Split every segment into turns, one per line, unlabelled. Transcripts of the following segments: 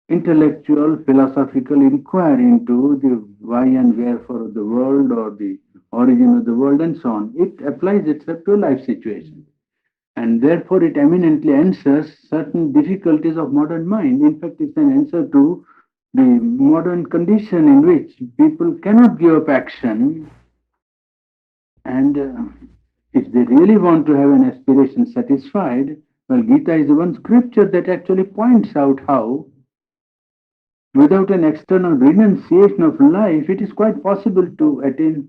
intellectual, philosophical inquiry into the why and wherefore of the world or the origin of the world and so on. It applies itself to a life situation. And therefore, it eminently answers certain difficulties of modern mind. In fact, it's an answer to the modern condition in which people cannot give up action. And if they really want to have an aspiration satisfied, well, Gita is the one scripture that actually points out how, without an external renunciation of life, it is quite possible to attain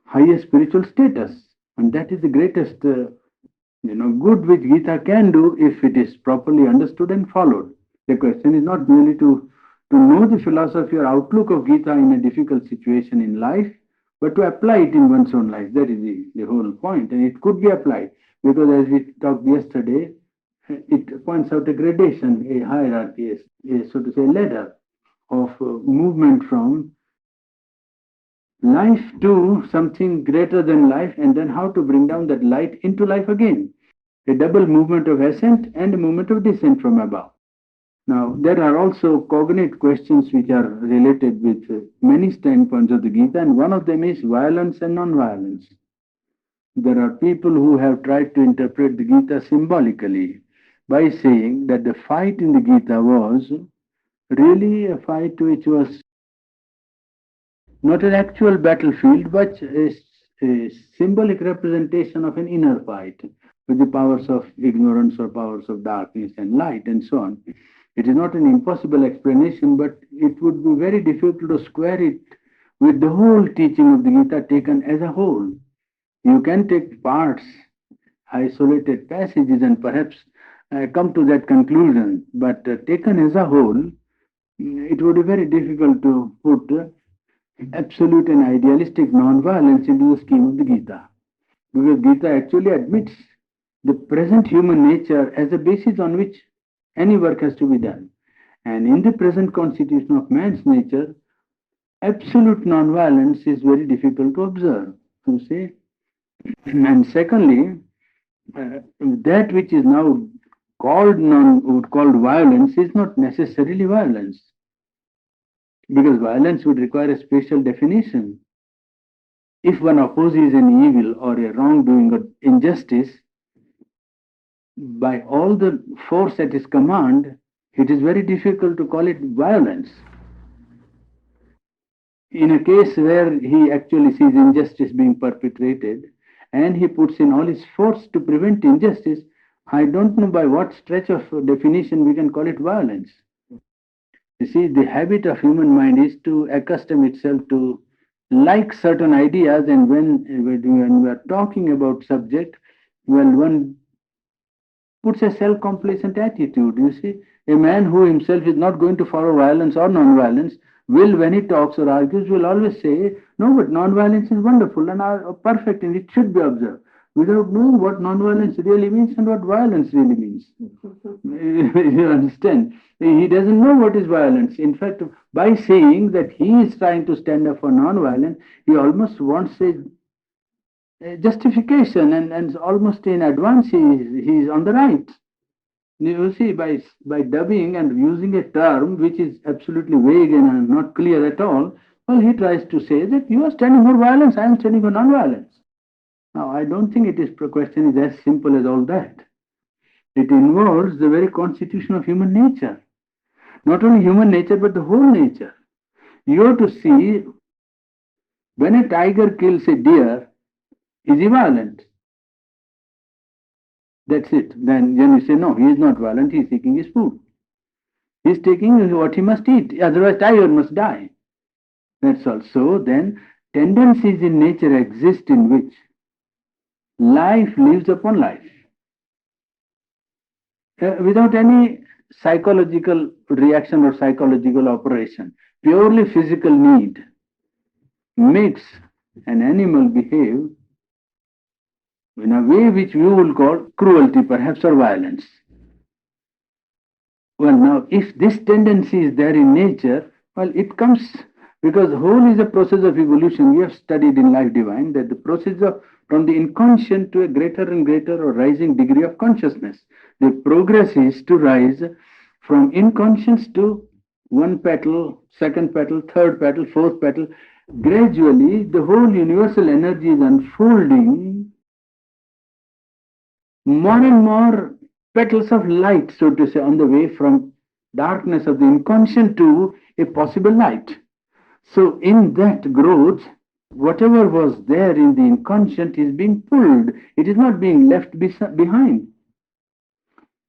higher spiritual status. And that is the greatest good which Gita can do if it is properly understood and followed. The question is not merely to know the philosophy or outlook of Gita in a difficult situation in life, but to apply it in one's own life. That is the whole point. And it could be applied because, as we talked yesterday, it points out a gradation, a hierarchy, so to say, ladder of movement from life to something greater than life, and then how to bring down that light into life again. A double movement of ascent and a movement of descent from above. Now, there are also cognate questions which are related with many standpoints of the Gita, and one of them is violence and non-violence. There are people who have tried to interpret the Gita symbolically by saying that the fight in the Gita was really a fight which was not an actual battlefield, but a symbolic representation of an inner fight with the powers of ignorance or powers of darkness and light and so on. It is not an impossible explanation, but it would be very difficult to square it with the whole teaching of the Gita taken as a whole. You can take parts, isolated passages, and perhaps come to that conclusion, but taken as a whole, it would be very difficult to put absolute and idealistic non-violence into the scheme of the Gita. Because Gita actually admits the present human nature as a basis on which any work has to be done. And in the present constitution of man's nature, absolute non-violence is very difficult to observe, you see. And secondly, that which is now called violence is not necessarily violence, because violence would require a special definition. If one opposes an evil or a wrongdoing or injustice, by all the force at his command, it is very difficult to call it violence. In a case where he actually sees injustice being perpetrated and he puts in all his force to prevent injustice, I don't know by what stretch of definition we can call it violence. You see, the habit of human mind is to accustom itself to like certain ideas, and when we are talking about subject, well, one puts a self-complacent attitude. You see, a man who himself is not going to follow violence or non-violence will, when he talks or argues, will always say, no, but non-violence is wonderful and are perfect and it should be observed, without knowing what non-violence really means and what violence really means. You understand? He doesn't know what is violence. In fact, by saying that he is trying to stand up for non-violence, he almost wants a justification, and almost in advance he is on the right. You see, by dubbing and using a term which is absolutely vague and not clear at all, well, he tries to say that you are standing for violence, I am standing for non-violence. Now, I don't think the question is as simple as all that. It involves the very constitution of human nature. Not only human nature, but the whole nature. You have to see, when a tiger kills a deer, is he violent? That's it. Then you say, no, he is not violent, he is seeking his food. He is taking what he must eat, otherwise tiger must die. That's all. So then, tendencies in nature exist in which life lives upon life. Without any psychological reaction or psychological operation, purely physical need makes an animal behave in a way which we will call cruelty, perhaps, or violence. Well, now, if this tendency is there in nature, well, it comes because whole is a process of evolution. We have studied in Life Divine that the process of from the inconscient to a greater and greater or rising degree of consciousness. The progress is to rise from inconscious to one petal, second petal, third petal, fourth petal. Gradually, the whole universal energy is unfolding more and more petals of light, so to say, on the way from darkness of the inconscient to a possible light. So, in that growth, whatever was there in the inconscient is being pulled, it is not being left behind.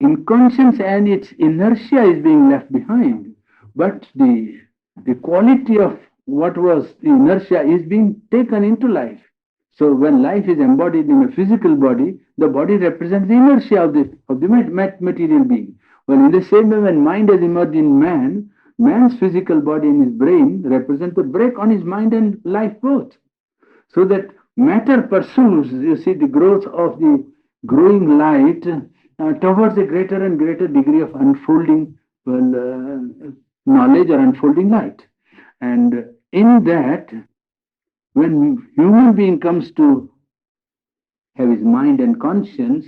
Inconscience and its inertia is being left behind, but the quality of what was the inertia is being taken into life. So when life is embodied in a physical body, the body represents the inertia of the material being. Well, in the same way, when mind has emerged in man, man's physical body and his brain represent the break on his mind and life both. So that matter pursues, you see, the growth of the growing light towards a greater and greater degree of unfolding, knowledge or unfolding light. And in that, when human being comes to have his mind and conscience,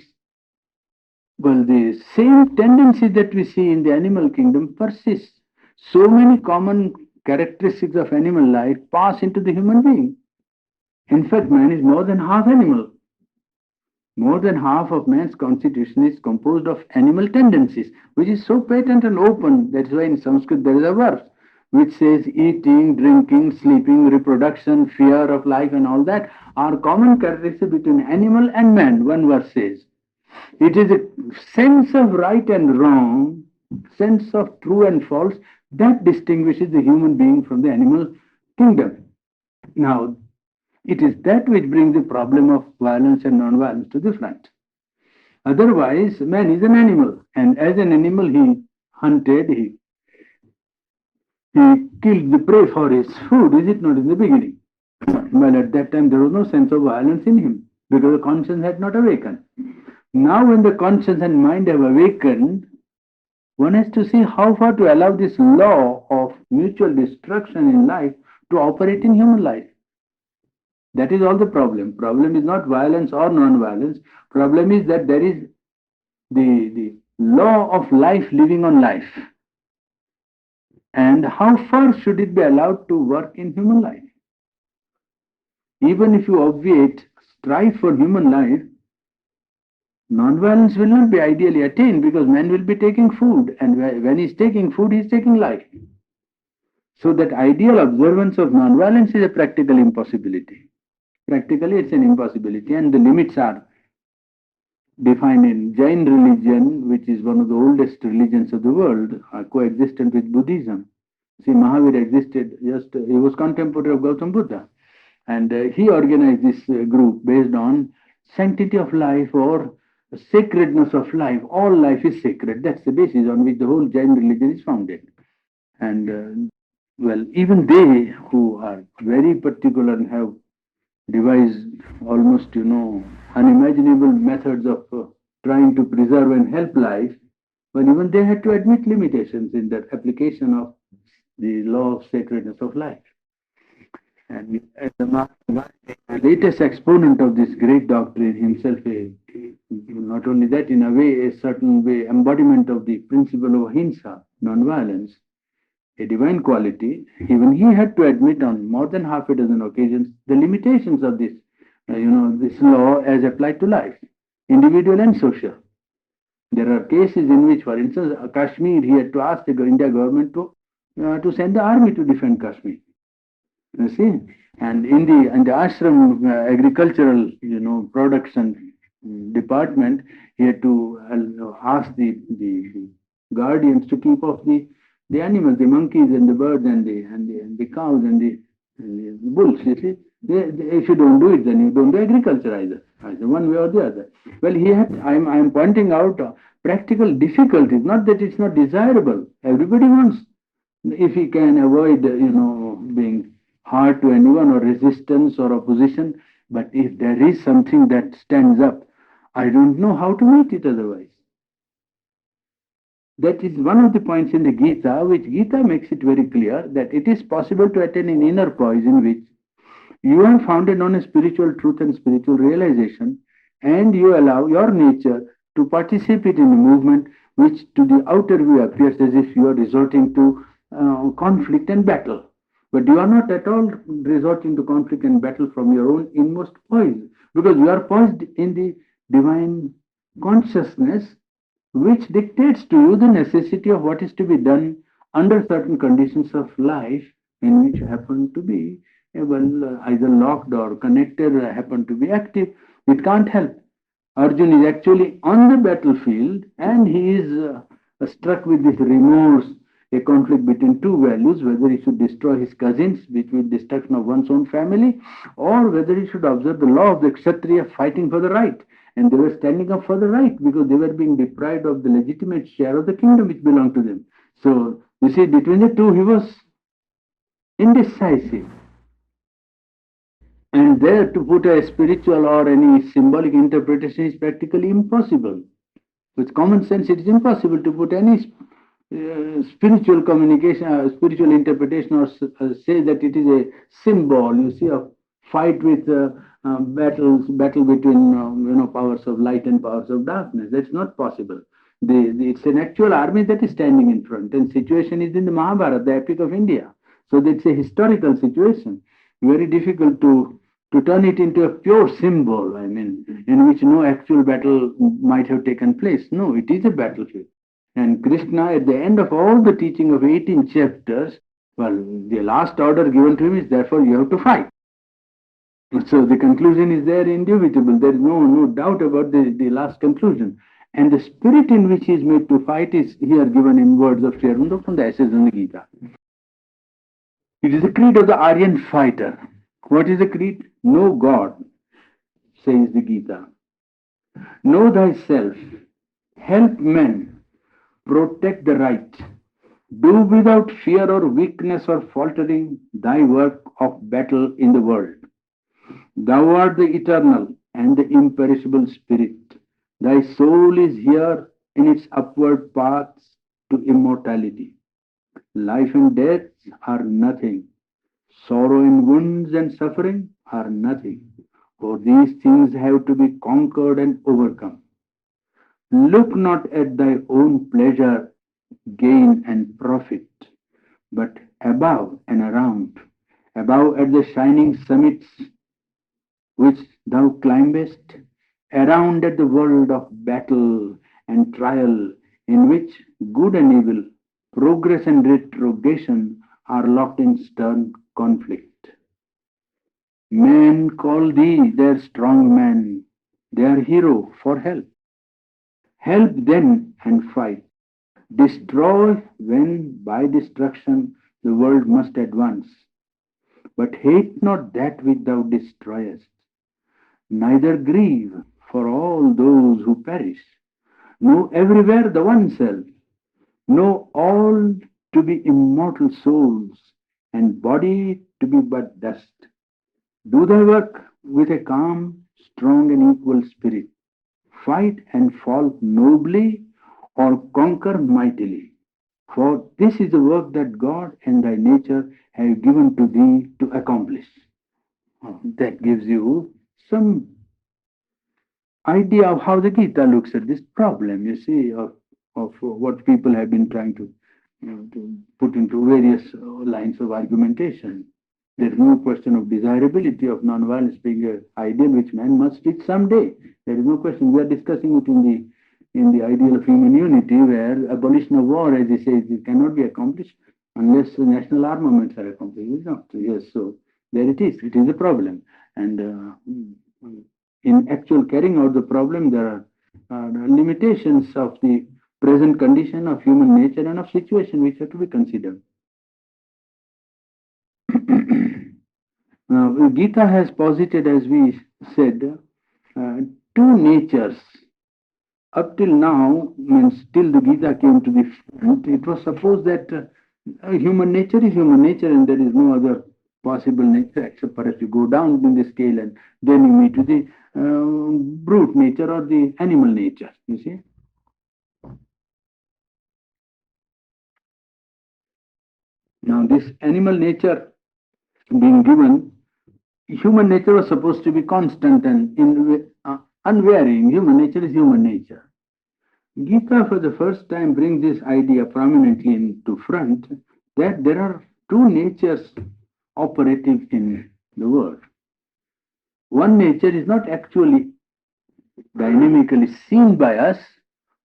well, the same tendency that we see in the animal kingdom persists. So many common characteristics of animal life pass into the human being. In fact, man is more than half animal. More than half of man's constitution is composed of animal tendencies, which is so patent and open. That's why in Sanskrit there is a verse which says eating, drinking, sleeping, reproduction, fear of life, and all that are common characteristics between animal and man. One verse says it is a sense of right and wrong, sense of true and false that distinguishes the human being from the animal kingdom. Now, it is that which brings the problem of violence and non-violence to the front. Otherwise, man is an animal, and as an animal, he hunted, he killed the prey for his food, is it not, in the beginning? Well, at that time, there was no sense of violence in him because the conscience had not awakened. Now, when the conscience and mind have awakened, one has to see how far to allow this law of mutual destruction in life to operate in human life. That is all the problem. Problem is not violence or non-violence. Problem is that there is the law of life living on life. And how far should it be allowed to work in human life? Even if you obviate strife for human life, non-violence will not be ideally attained because man will be taking food. And when he's taking food, he's taking life. So that ideal observance of non-violence is a practical impossibility. Practically, it's an impossibility, and the limits are defined in Jain religion, which is one of the oldest religions of the world, coexistent with Buddhism. See, Mahavir existed he was contemporary of Gautam Buddha, and he organized this group based on sanctity of life or sacredness of life. All life is sacred. That's the basis on which the whole Jain religion is founded. And well, even they who are very particular and have devised almost, unimaginable methods of trying to preserve and help life, but even they had to admit limitations in their application of the law of sacredness of life. And as the latest exponent of this great doctrine, himself, not only that, in a way, a certain way, embodiment of the principle of ahimsa, non-violence, a divine quality, even he had to admit on more than half a dozen occasions the limitations of this, this law as applied to life, individual and social. There are cases in which, for instance, Kashmir, he had to ask the India government to send the army to defend Kashmir. You see, and in the ashram agricultural, production department, he had to ask the guardians to keep off the animals, the monkeys and the birds and the cows and the bulls. You see, if you don't do it, then you don't do agriculture either one way or the other. Well, I am pointing out practical difficulties. Not that it's not desirable. Everybody wants, if he can avoid, being hard to anyone or resistance or opposition. But if there is something that stands up, I don't know how to meet it otherwise. That is one of the points in the Gita, which Gita makes it very clear that it is possible to attain an inner poise in which you are founded on a spiritual truth and spiritual realization, and you allow your nature to participate in a movement which to the outer view appears as if you are resorting to conflict and battle. But you are not at all resorting to conflict and battle from your own inmost poise, because you are poised in the divine consciousness which dictates to you the necessity of what is to be done under certain conditions of life in which you happen to be either locked or connected or happen to be active. It can't help. Arjun is actually on the battlefield and he is struck with this remorse, a conflict between two values, whether he should destroy his cousins, which will destruction of one's own family, or whether he should observe the law of the Kshatriya fighting for the right. And they were standing up for the right because they were being deprived of the legitimate share of the kingdom which belonged to them. So, you see, between the two, he was indecisive. And there to put a spiritual or any symbolic interpretation is practically impossible. With common sense, it is impossible to put any spiritual communication, spiritual interpretation, or say that it is a symbol. You see, a fight with battle between powers of light and powers of darkness. That's not possible. It's an actual army that is standing in front, and situation is in the Mahabharata, the epic of India. So that's a historical situation. Very difficult to turn it into a pure symbol. I mean, in which no actual battle might have taken place. No, it is a battlefield. And Krishna, at the end of all the teaching of 18 chapters, well, the last order given to him is therefore you have to fight. So the conclusion is there indubitable. There is no doubt about the last conclusion. And the spirit in which he is made to fight is here given in words of Sri Aurobindo from the Essays on the Gita. It is the creed of the Aryan fighter. What is the creed? Know God, says the Gita. Know thyself. Help men. Protect the right. Do without fear or weakness or faltering thy work of battle in the world. Thou art the eternal and the imperishable spirit. Thy soul is here in its upward paths to immortality. Life and death are nothing. Sorrow and wounds and suffering are nothing. For these things have to be conquered and overcome. Look not at thy own pleasure, gain, and profit, but above and around, above at the shining summits which thou climbest, around at the world of battle and trial, in which good and evil, progress and retrogression are locked in stern conflict. Men call thee their strong man, their hero for help. Help then and fight. Destroy when by destruction the world must advance. But hate not that which thou destroyest, neither grieve for all those who perish. Know everywhere the one self. Know all to be immortal souls, and body to be but dust. Do thy work with a calm, strong, and equal spirit. Fight and fall nobly or conquer mightily. For this is the work that God and thy nature have given to thee to accomplish. That gives you some idea of how the Gita looks at this problem, you see, of what people have been trying to put into various lines of argumentation. There is no question of desirability of nonviolence being an ideal which man must reach someday. There is no question. We are discussing it in the ideal of human unity, where abolition of war, as they say, it cannot be accomplished unless national armaments are accomplished. It's not. Yes, so there it is. It is a problem. And in actual carrying out the problem, there are limitations of the present condition of human nature and of situation which have to be considered. Now, Gita has posited, as we said, two natures. Up till now, means till the Gita came to the front, it was supposed that human nature is human nature and there is no other possible nature except perhaps you go down in the scale and then you meet to the brute nature or the animal nature, you see. Now, this animal nature being given, human nature was supposed to be constant and unvarying. Human nature is human nature. Gita for the first time brings this idea prominently into front that there are two natures operative in the world. One nature is not actually dynamically seen by us,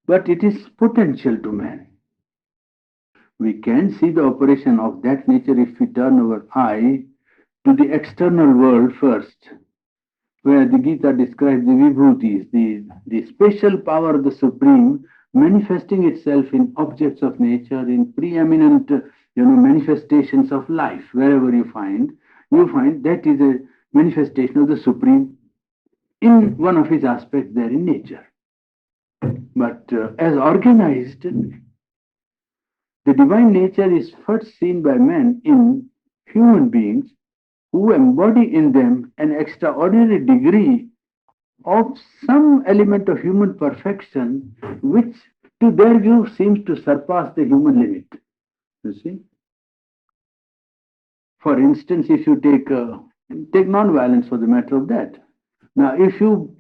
but it is potential to man. We can see the operation of that nature if we turn our eye to the external world first, where the Gita describes the vibhutis, the special power of the Supreme manifesting itself in objects of nature, in preeminent manifestations of life. Wherever you find that is a manifestation of the Supreme in one of his aspects there in nature. But as organized, the divine nature is first seen by men in human beings who embody in them an extraordinary degree of some element of human perfection, which to their view seems to surpass the human limit. You see? For instance, if you take non-violence for the matter of that. Now, if you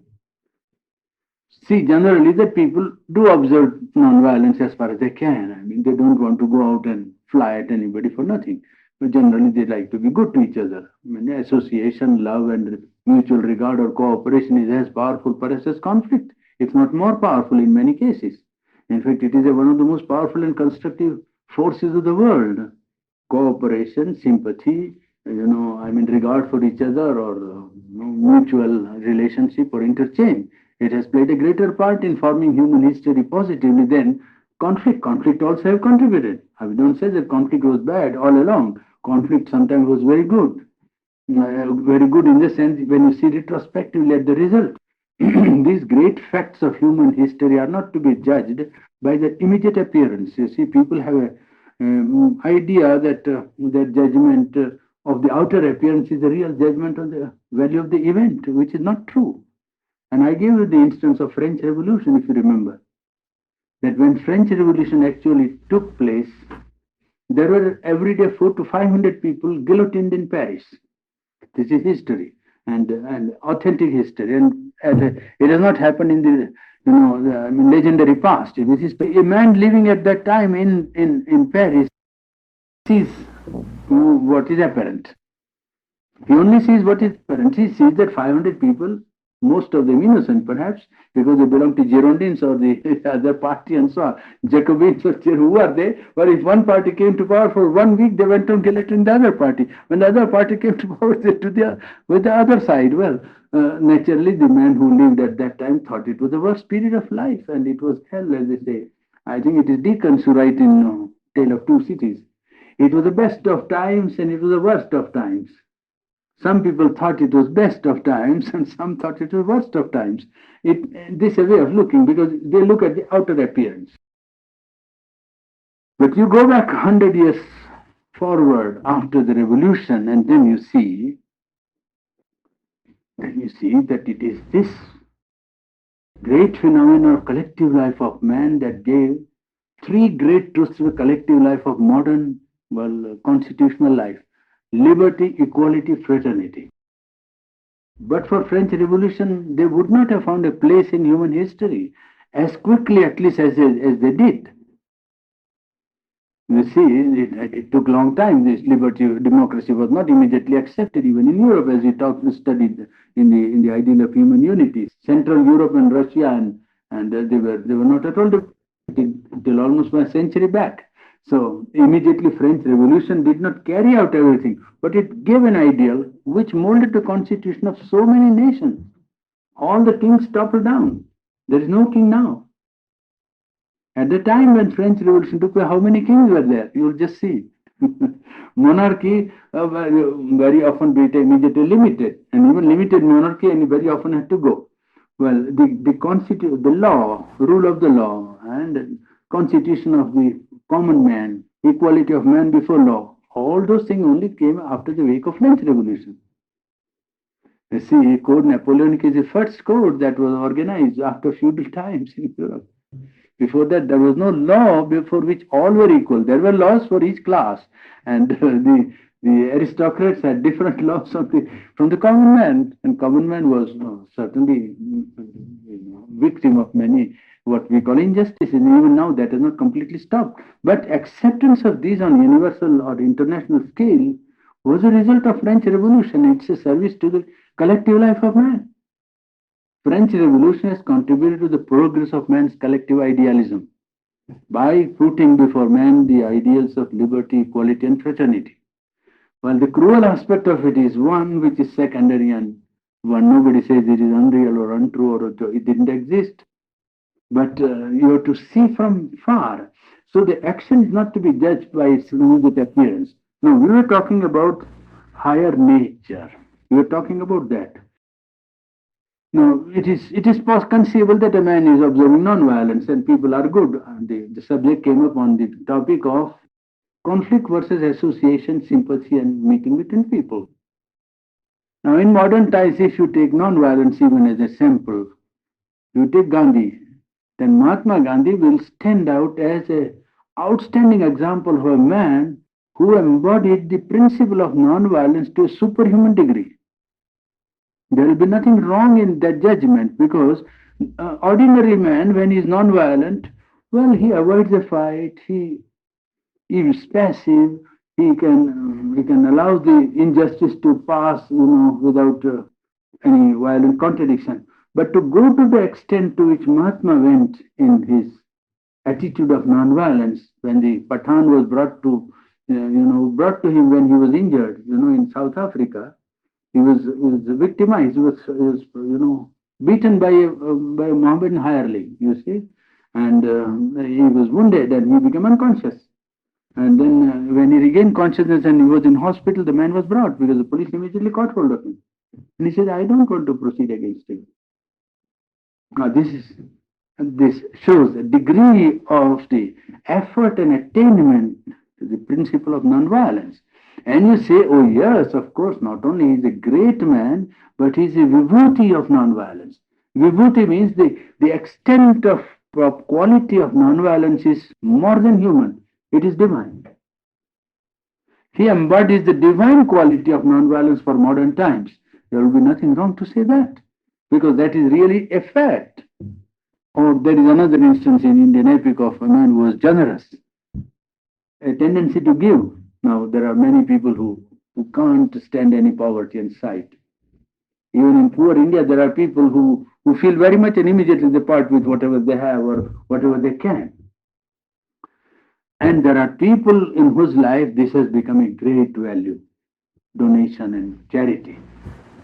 see generally that people do observe non-violence as far as they can. I mean, they don't want to go out and fly at anybody for nothing. But generally, they like to be good to each other. I mean, association, love, and mutual regard or cooperation is as powerful, perhaps, as conflict, if not more powerful in many cases. In fact, it is one of the most powerful and constructive forces of the world. Cooperation, sympathy, regard for each other or mutual relationship or interchange. It has played a greater part in forming human history positively than conflict. Conflict also have contributed. I don't say that conflict was bad all along. Conflict sometimes was very good. Very good in the sense when you see retrospectively at the result. These great facts of human history are not to be judged by their immediate appearance. You see, people have a idea that their judgment of the outer appearance is the real judgment of the value of the event, which is not true. And I gave you the instance of French Revolution, if you remember, that when French Revolution actually took place, there were every day 400 to 500 people guillotined in Paris. This is history and authentic history, and it has not happened in the legendary past. This is a man living at that time in Paris sees what is apparent. He only sees what is apparent. He sees that 500 people, most of them innocent perhaps, because they belong to Girondins or the other party and so on. Jacobins or who are they? Well, if one party came to power for 1 week, they went on electing the other party. When the other party came to power, they with the other side. Well, naturally, the man who lived at that time thought it was the worst period of life, and it was hell, as they say. I think it is Dickens who write in Tale of Two Cities. It was the best of times and it was the worst of times. Some people thought it was best of times and some thought it was worst of times. This is a way of looking because they look at the outer appearance. But you go back 100 years forward after the revolution and then you see that it is this great phenomenon of collective life of man that gave three great truths to the collective life of modern, constitutional life: liberty, equality, fraternity. But for French Revolution, they would not have found a place in human history as quickly, at least, as they did. You see, it took a long time. This liberty, democracy was not immediately accepted, even in Europe, as we studied in the ideal of human unity. Central Europe and Russia, and they were not at all till almost a century back. So immediately French Revolution did not carry out everything, but it gave an ideal which molded the constitution of so many nations. All the kings toppled down. There is no king now. At the time when French Revolution took place, how many kings were there? You will just see. Monarchy very often became immediately limited, and even limited monarchy and very often had to go. Well, the law, rule of the law, and constitution of the common man, equality of man before law, all those things only came after the wake of French Revolution. You see, Code Napoleonic is the first code that was organized after feudal times in Europe. Before that, there was no law before which all were equal. There were laws for each class, and the aristocrats had different laws from the common man, and common man was certainly victim of many what we call injustice. And even now, that has not completely stopped. But acceptance of these on universal or international scale was a result of French Revolution. It's a service to the collective life of man. French Revolution has contributed to the progress of man's collective idealism by putting before man the ideals of liberty, equality, and fraternity. Well, the cruel aspect of it is one which is secondary and one nobody says it is unreal or untrue or it didn't exist. But you have to see from far. So the action is not to be judged by its immediate appearance. Now, we were talking about higher nature. We were talking about that. Now, it is conceivable that a man is observing non-violence and people are good. The subject came up on the topic of conflict versus association, sympathy, and meeting between people. Now, in modern times, if you take non-violence even as a sample, you take Gandhi, then Mahatma Gandhi will stand out as an outstanding example of a man who embodied the principle of non-violence to a superhuman degree. There will be nothing wrong in that judgment because ordinary man, when he is non-violent, well, he avoids a fight, he is passive, he can allow the injustice to pass, without any violent contradiction. But to go to the extent to which Mahatma went in his attitude of non-violence, when the Pathan was brought to him when he was injured, in South Africa, he was victimized. He was beaten by a Mohammedan hireling. You see, and he was wounded and he became unconscious. And then when he regained consciousness and he was in hospital, the man was brought because the police immediately caught hold of him. And he said, "I don't want to proceed against him." Now this shows a degree of the effort and attainment to the principle of non-violence. And you say, oh yes, of course, not only is a great man, but he's a vibhuti of non-violence. Vibhuti means the extent of quality of non-violence is more than human. It is divine. He embodies the divine quality of non-violence for modern times. There will be nothing wrong to say that, because that is really a fact. Or there is another instance in Indian epic of a man who was generous, a tendency to give. Now, there are many people who can't stand any poverty in sight. Even in poor India, there are people who feel very much and immediately they part with whatever they have or whatever they can. And there are people in whose life this has become a great value, donation and charity.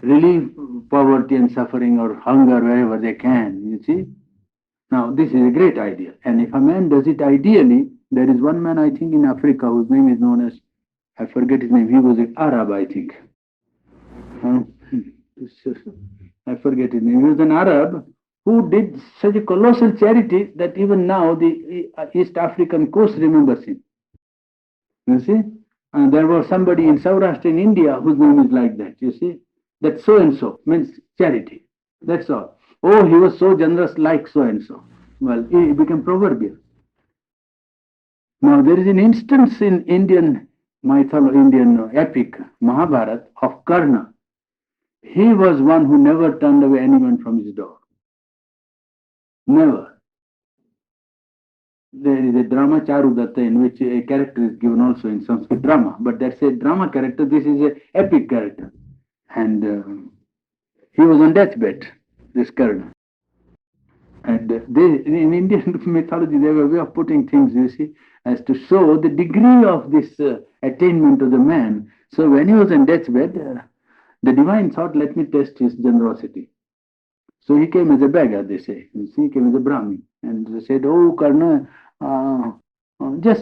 Relieve poverty and suffering or hunger wherever they can, you see. Now, this is a great idea. And if a man does it ideally, there is one man, I think, in Africa whose name is known as, I forget his name, he was an Arab, I think. I forget his name. He was an Arab who did such a colossal charity that even now the East African coast remembers him. You see? And there was somebody in Saurashtra in India whose name is like that, you see? That so and so means charity. That's all. Oh, he was so generous like so and so. Well, he became proverbial. Now, there is an instance in Indian mythology, Indian epic, Mahabharata, of Karna. He was one who never turned away anyone from his door. Never. There is a drama Charudatta in which a character is given also in Sanskrit drama, but that's a drama character, this is an epic character. And he was on deathbed, this Karna. And in Indian mythology, they have a way of putting things, you see, as to show the degree of this attainment of the man. So when he was on deathbed, the divine thought, let me test his generosity. So he came as a beggar, they say. You see, he came as a Brahmin. And they said, oh, Karna, they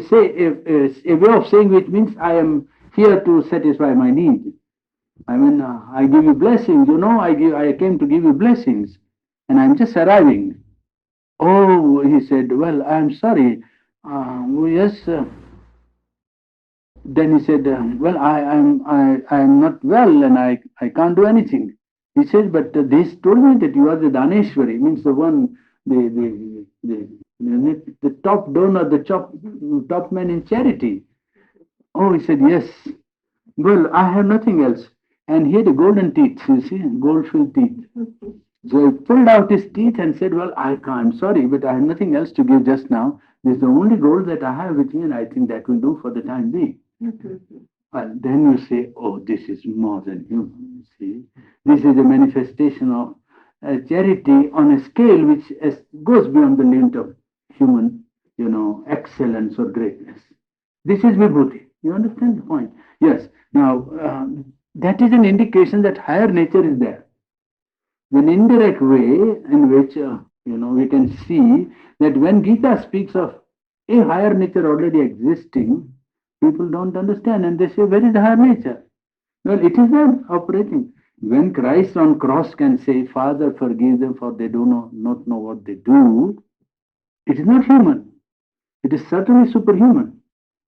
say a way of saying which means I am here to satisfy my need. I mean, I give you blessings, I came to give you blessings. And I'm just arriving. Oh, he said, well, I'm sorry. Yes. Then he said, well, I'm not well and I can't do anything. He said, but they told me that you are the Daneshwari, means the one, the top donor, the top man in charity. Oh, he said, yes. Well, I have nothing else. And he had golden teeth, you see, gold-filled teeth. So he pulled out his teeth and said, well, I'm sorry, but I have nothing else to give just now. This is the only gold that I have with me, and I think that will do for the time being. Well, then you say, oh, this is more than human. You see, this is a manifestation of charity on a scale which goes beyond the limit of human, excellence or greatness. This is vibhuti. You understand the point? Yes. Now, that is an indication that higher nature is there. An indirect way in which we can see that when Gita speaks of a higher nature already existing, people don't understand and they say, where is the higher nature? Well, it is there operating. When Christ on cross can say, Father, forgive them for they do not know what they do, it is not human. It is certainly superhuman,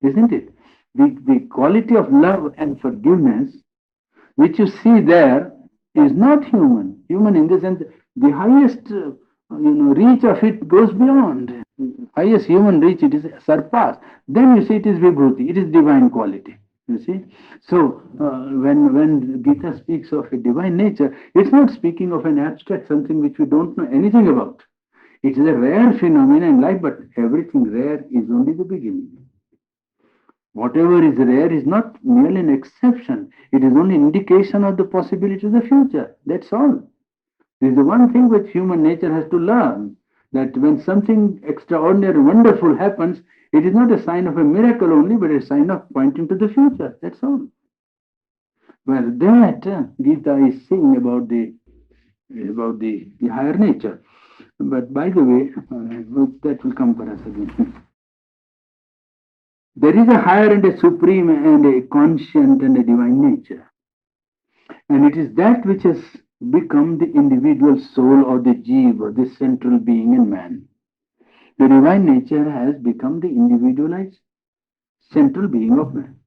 isn't it? The quality of love and forgiveness which you see there is not human. Human in the sense, the highest reach of it goes beyond. Highest human reach, it is surpassed. Then you see it is vibhuti, it is divine quality. You see, so when Gita speaks of a divine nature, it's not speaking of an abstract something which we don't know anything about. It is a rare phenomenon in life, but everything rare is only the beginning. Whatever is rare is not merely an exception. It is only indication of the possibility of the future. That's all. This is the one thing which human nature has to learn. That when something extraordinary, wonderful happens, it is not a sign of a miracle only, but a sign of pointing to the future. That's all. Well, that Gita is saying about the higher nature. But by the way, that will come for us again. There is a higher and a supreme and a conscient and a divine nature. And it is that which has become the individual soul or the jiva, the central being in man. The divine nature has become the individualized central being of man.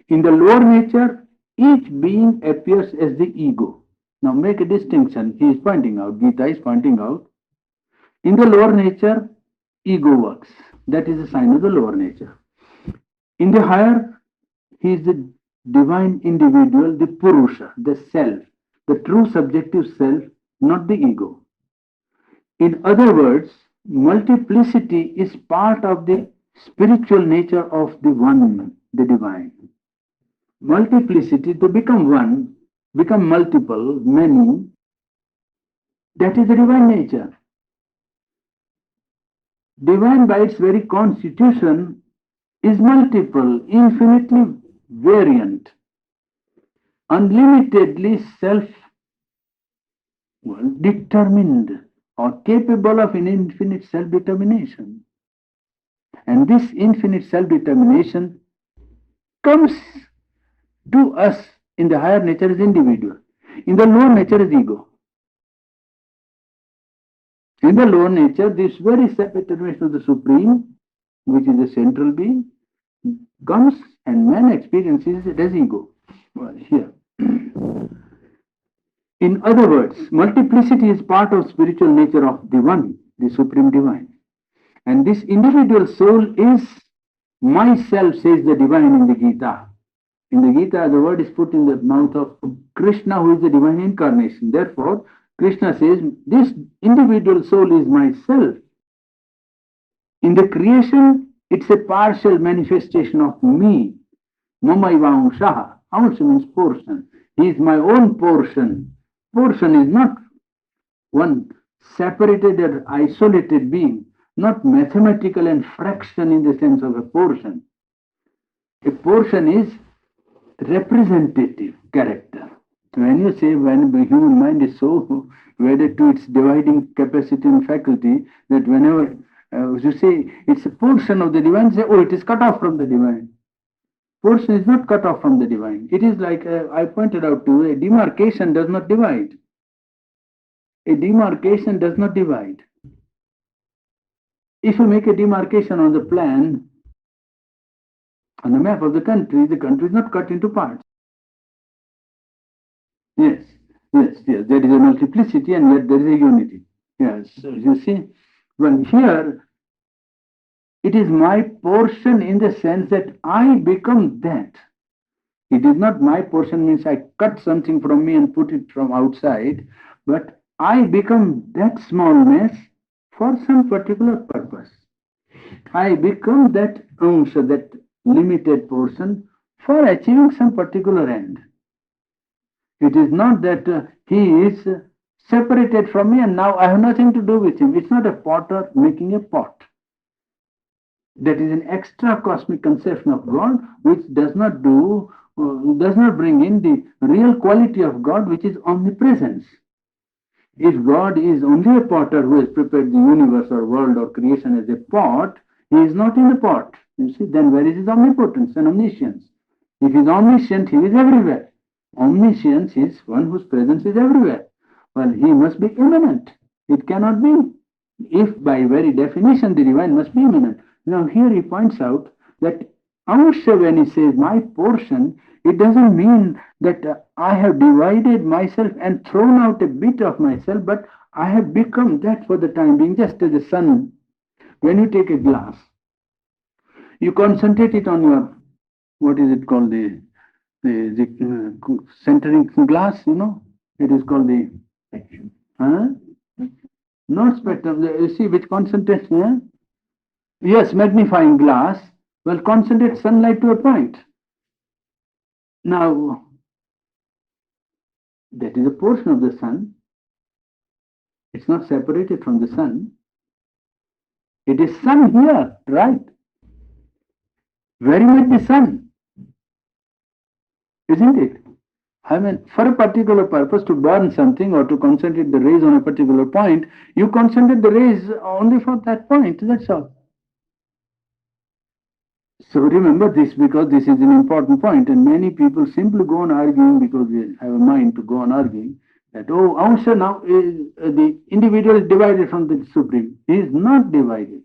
In the lower nature, each being appears as the ego. Now make a distinction. He is pointing out, Gita is pointing out. In the lower nature, ego works. That is a sign of the lower nature. In the higher, he is the divine individual, the Purusha, the self, the true subjective self, not the ego. In other words, multiplicity is part of the spiritual nature of the one, the divine. Multiplicity, to become one, become multiple, many, that is the divine nature. Divine by its very constitution is multiple, infinitely variant, unlimitedly self-determined or capable of an infinite self-determination. And this infinite self-determination comes to us in the higher nature as individual. In the lower nature is ego. In the lower nature, this very self-determination of the Supreme, which is the central being, comes and man experiences it as ego. Well, here. In other words, multiplicity is part of spiritual nature of the one, the supreme divine. And this individual soul is myself, says the divine in the Gita. In the Gita, the word is put in the mouth of Krishna, who is the divine incarnation. Therefore, Krishna says, this individual soul is myself. In the creation, it's a partial manifestation of me. Mamaiva Anshaha. Ansha means portion. He is my own portion. Portion is not one separated or isolated being, not mathematical and fraction in the sense of a portion. A portion is representative character. When you say when the human mind is so wedded to its dividing capacity and faculty that whenever you say it's a portion of the divine, say, oh, it is cut off from the divine. Portion is not cut off from the divine. It is like I pointed out to you, a demarcation does not divide. A demarcation does not divide. If you make a demarcation on the plan, on the map of the country is not cut into parts. Yes. There is a multiplicity and yet there is a unity. Yes. So you see, well, here it is my portion in the sense that I become that. It is not my portion means I cut something from me and put it from outside, but I become that small mess for some particular purpose. I become that ansha, that limited portion for achieving some particular end. It is not that he is separated from me and now I have nothing to do with him. It's not a potter making a pot. That is an extra cosmic conception of God which does not bring in the real quality of God, which is omnipresence. If God is only a potter who has prepared the universe or world or creation as a pot, he is not in the pot. You see, then where is his omnipotence and omniscience? If he is omniscient, he is everywhere. Omniscience is one whose presence is everywhere. Well, he must be immanent. It cannot be. If by very definition the divine must be immanent. Now here he points out that Amsha, when he says my portion, it doesn't mean that I have divided myself and thrown out a bit of myself, but I have become that for the time being, just as the sun. When you take a glass, you concentrate it on your, what is it called, the centering glass, it is called the, huh? Not spectrum, you see which concentrates, huh? Yes, magnifying glass will concentrate sunlight to a point. Now, that is a portion of the sun. It's not separated from the sun. It is sun here, right? Very much the sun, isn't it? I mean, for a particular purpose, to burn something or to concentrate the rays on a particular point, you concentrate the rays only for that point, that's all. So remember this, because this is an important point, and many people simply go on arguing because they have a mind to go on arguing that, oh, Amsha now is the individual is divided from the Supreme. He is not divided.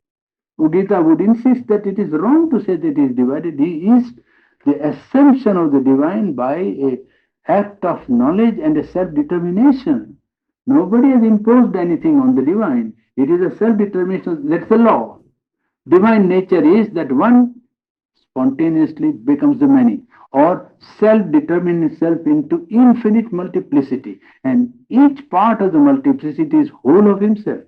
Udita would insist that it is wrong to say that he is divided. He is the assumption of the divine by a act of knowledge and a self-determination. Nobody has imposed anything on the divine. It is a self-determination. That's the law. Divine nature is that one spontaneously becomes the many, or self-determines itself into infinite multiplicity, and each part of the multiplicity is whole of himself.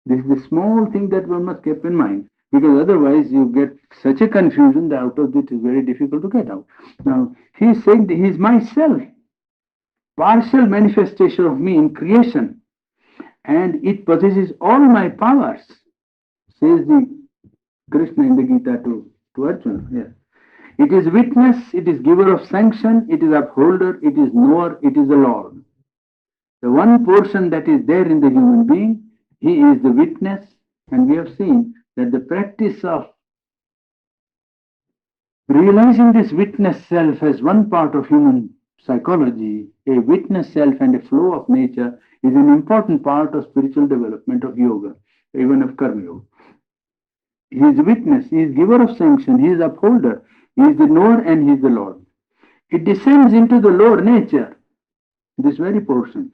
This is the small thing that one must keep in mind, because otherwise you get such a confusion that out of it is very difficult to get out. Now, he is saying that he is myself, partial manifestation of me in creation, and it possesses all my powers, says the Krishna in the Gita to Arjuna. Yeah. It is witness, it is giver of sanction, it is upholder, it is knower, it is the Lord. The one portion that is there in the human being, he is the witness, and we have seen that the practice of realizing this witness self as one part of human psychology, a witness self and a flow of nature, is an important part of spiritual development of yoga, even of karma yoga. He is witness, he is giver of sanction, he is upholder, he is the knower and he is the Lord. It descends into the lower nature, this very portion,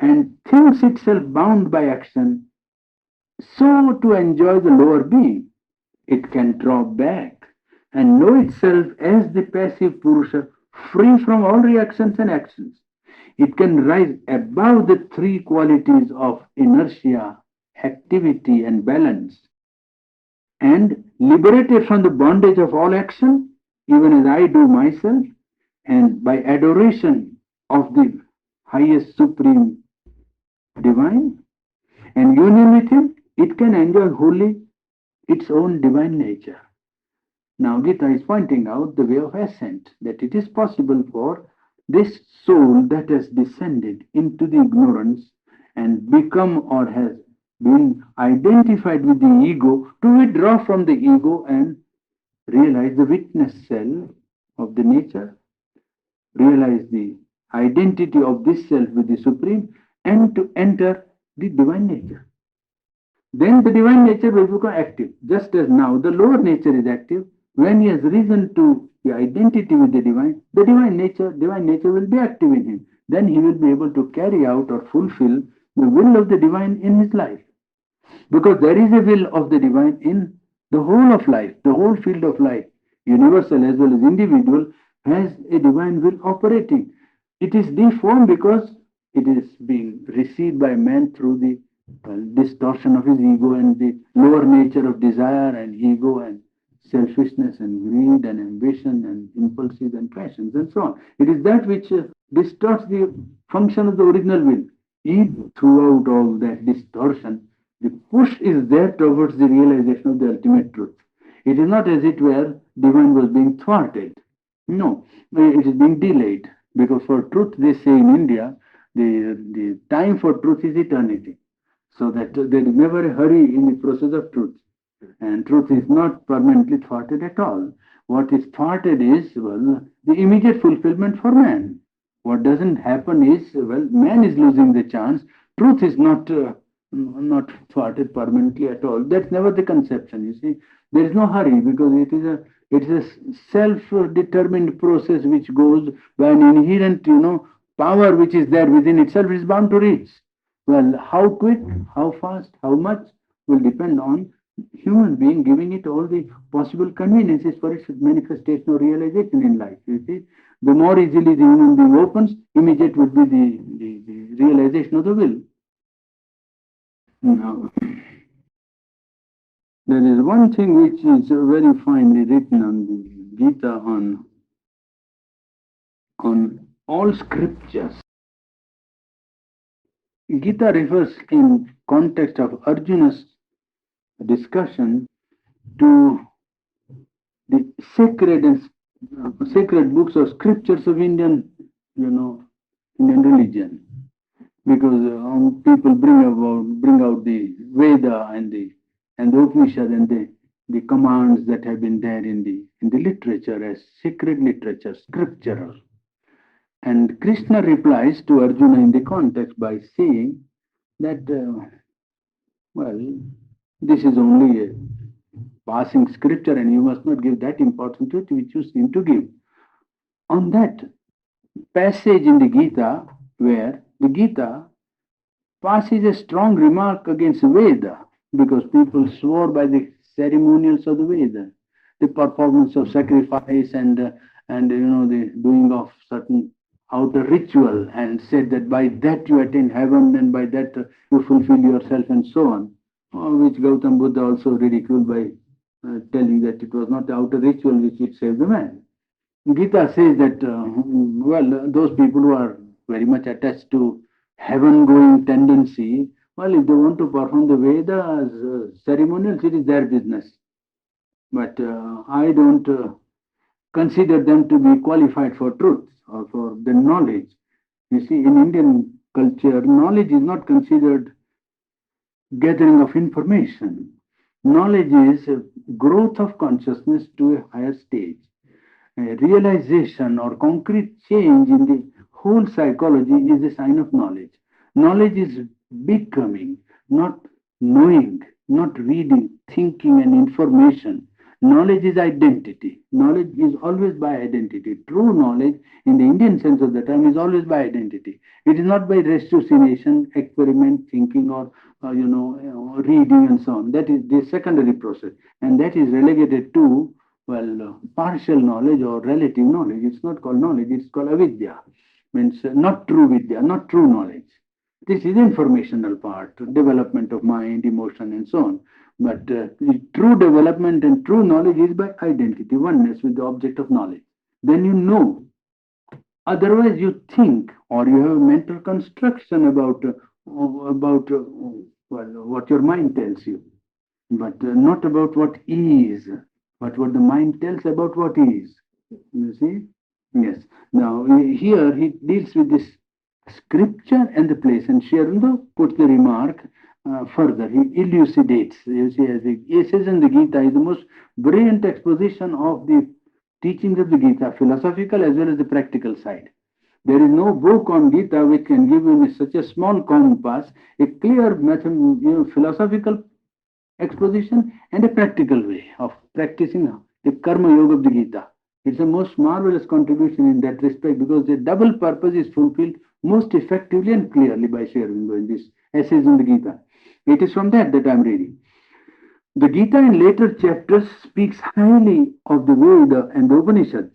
and thinks itself bound by action, so to enjoy the lower being. It can draw back and know itself as the passive Purusha, free from all reactions and actions. It can rise above the three qualities of inertia, activity, and balance, and liberated from the bondage of all action, even as I do myself, and by adoration of the highest supreme divine and union with him, it can enjoy wholly its own divine nature. Now Gita is pointing out the way of ascent, that it is possible for this soul that has descended into the ignorance and become or has been identified with the ego to withdraw from the ego and realize the witness self of the nature, realize the identity of this self with the Supreme, and to enter the divine nature. Then the divine nature will become active, just as now the lower nature is active. When he has risen to the identity with the divine nature will be active in him. Then he will be able to carry out or fulfill the will of the divine in his life. Because there is a will of the divine in the whole of life, the whole field of life, universal as well as individual, has a divine will operating. It is deformed because it is being received by man through the distortion of his ego and the lower nature of desire and ego and selfishness and greed and ambition and impulses and passions and so on. It is that which distorts the function of the original will. Even throughout all that distortion, the push is there towards the realization of the ultimate truth. It is not as it were divine was being thwarted. No, it is being delayed. Because for truth, they say in India, the time for truth is eternity. So that there is never a hurry in the process of truth. And truth is not permanently thwarted at all. What is thwarted is, well, the immediate fulfillment for man. What doesn't happen is, well, man is losing the chance. Truth is not thwarted permanently at all. That's never the conception. You see, there is no hurry because it is a self-determined process which goes by an inherent, power which is there within itself is bound to reach. Well, how quick, how fast, how much will depend on human being giving it all the possible conveniences for its manifestation or realization in life. You see, the more easily the human being opens, immediate would be the realization of the will. Now, there is one thing which is very finely written on the Gita on all scriptures. Gita refers in context of Arjuna's discussion to the sacred books or scriptures of Indian religion, because people bring out the Veda and the Upanishad and the commands that have been there in the literature as sacred literature, scriptural. And Krishna replies to Arjuna in the context by saying that, well, this is only a passing scripture and you must not give that importance to it which you seem to give. On that passage in the Gita, where the Gita passes a strong remark against Veda, because people swore by the ceremonials of the Veda, the performance of sacrifice and the doing of certain outer ritual, and said that by that you attain heaven and by that you fulfill yourself and so on, which Gautam Buddha also ridiculed by telling that it was not the outer ritual which would save the man. Gita says that, those people who are very much attached to heaven-going tendency, well, if they want to perform the Vedas ceremonials, it is their business. But I don't consider them to be qualified for truth or for the knowledge. You see, in Indian culture, knowledge is not considered gathering of information. Knowledge is growth of consciousness to a higher stage. Realization or concrete change in the whole psychology is a sign of knowledge. Knowledge is becoming, not knowing, not reading, thinking, and information. Knowledge is identity. Knowledge is always by identity. True knowledge, in the Indian sense of the term, is always by identity. It is not by ratiocination, experiment, thinking, or reading and so on. That is the secondary process, and that is relegated to partial knowledge or relative knowledge. It's not called knowledge, it's called avidya. Means not true vidya, not true knowledge. This is informational part, development of mind, emotion, and so on. But true development and true knowledge is by identity, oneness with the object of knowledge. Then you know. Otherwise, you think or you have a mental construction about what your mind tells you, but not about what is, but what the mind tells about what is. You see? Yes. Now, here he deals with this scripture and the place, and Sri Aurobindo puts the remark further. He elucidates. You see, as he says in the Gita, is the most brilliant exposition of the teachings of the Gita, philosophical as well as the practical side. There is no book on Gita which can give you in such a small compass a clear philosophical exposition and a practical way of practicing the karma yoga of the Gita. It's the most marvelous contribution in that respect, because the double purpose is fulfilled most effectively and clearly by Sri Aurobindo in this essays on the Gita. It is from that I'm reading. The Gita in later chapters speaks highly of the Veda and the Upanishads.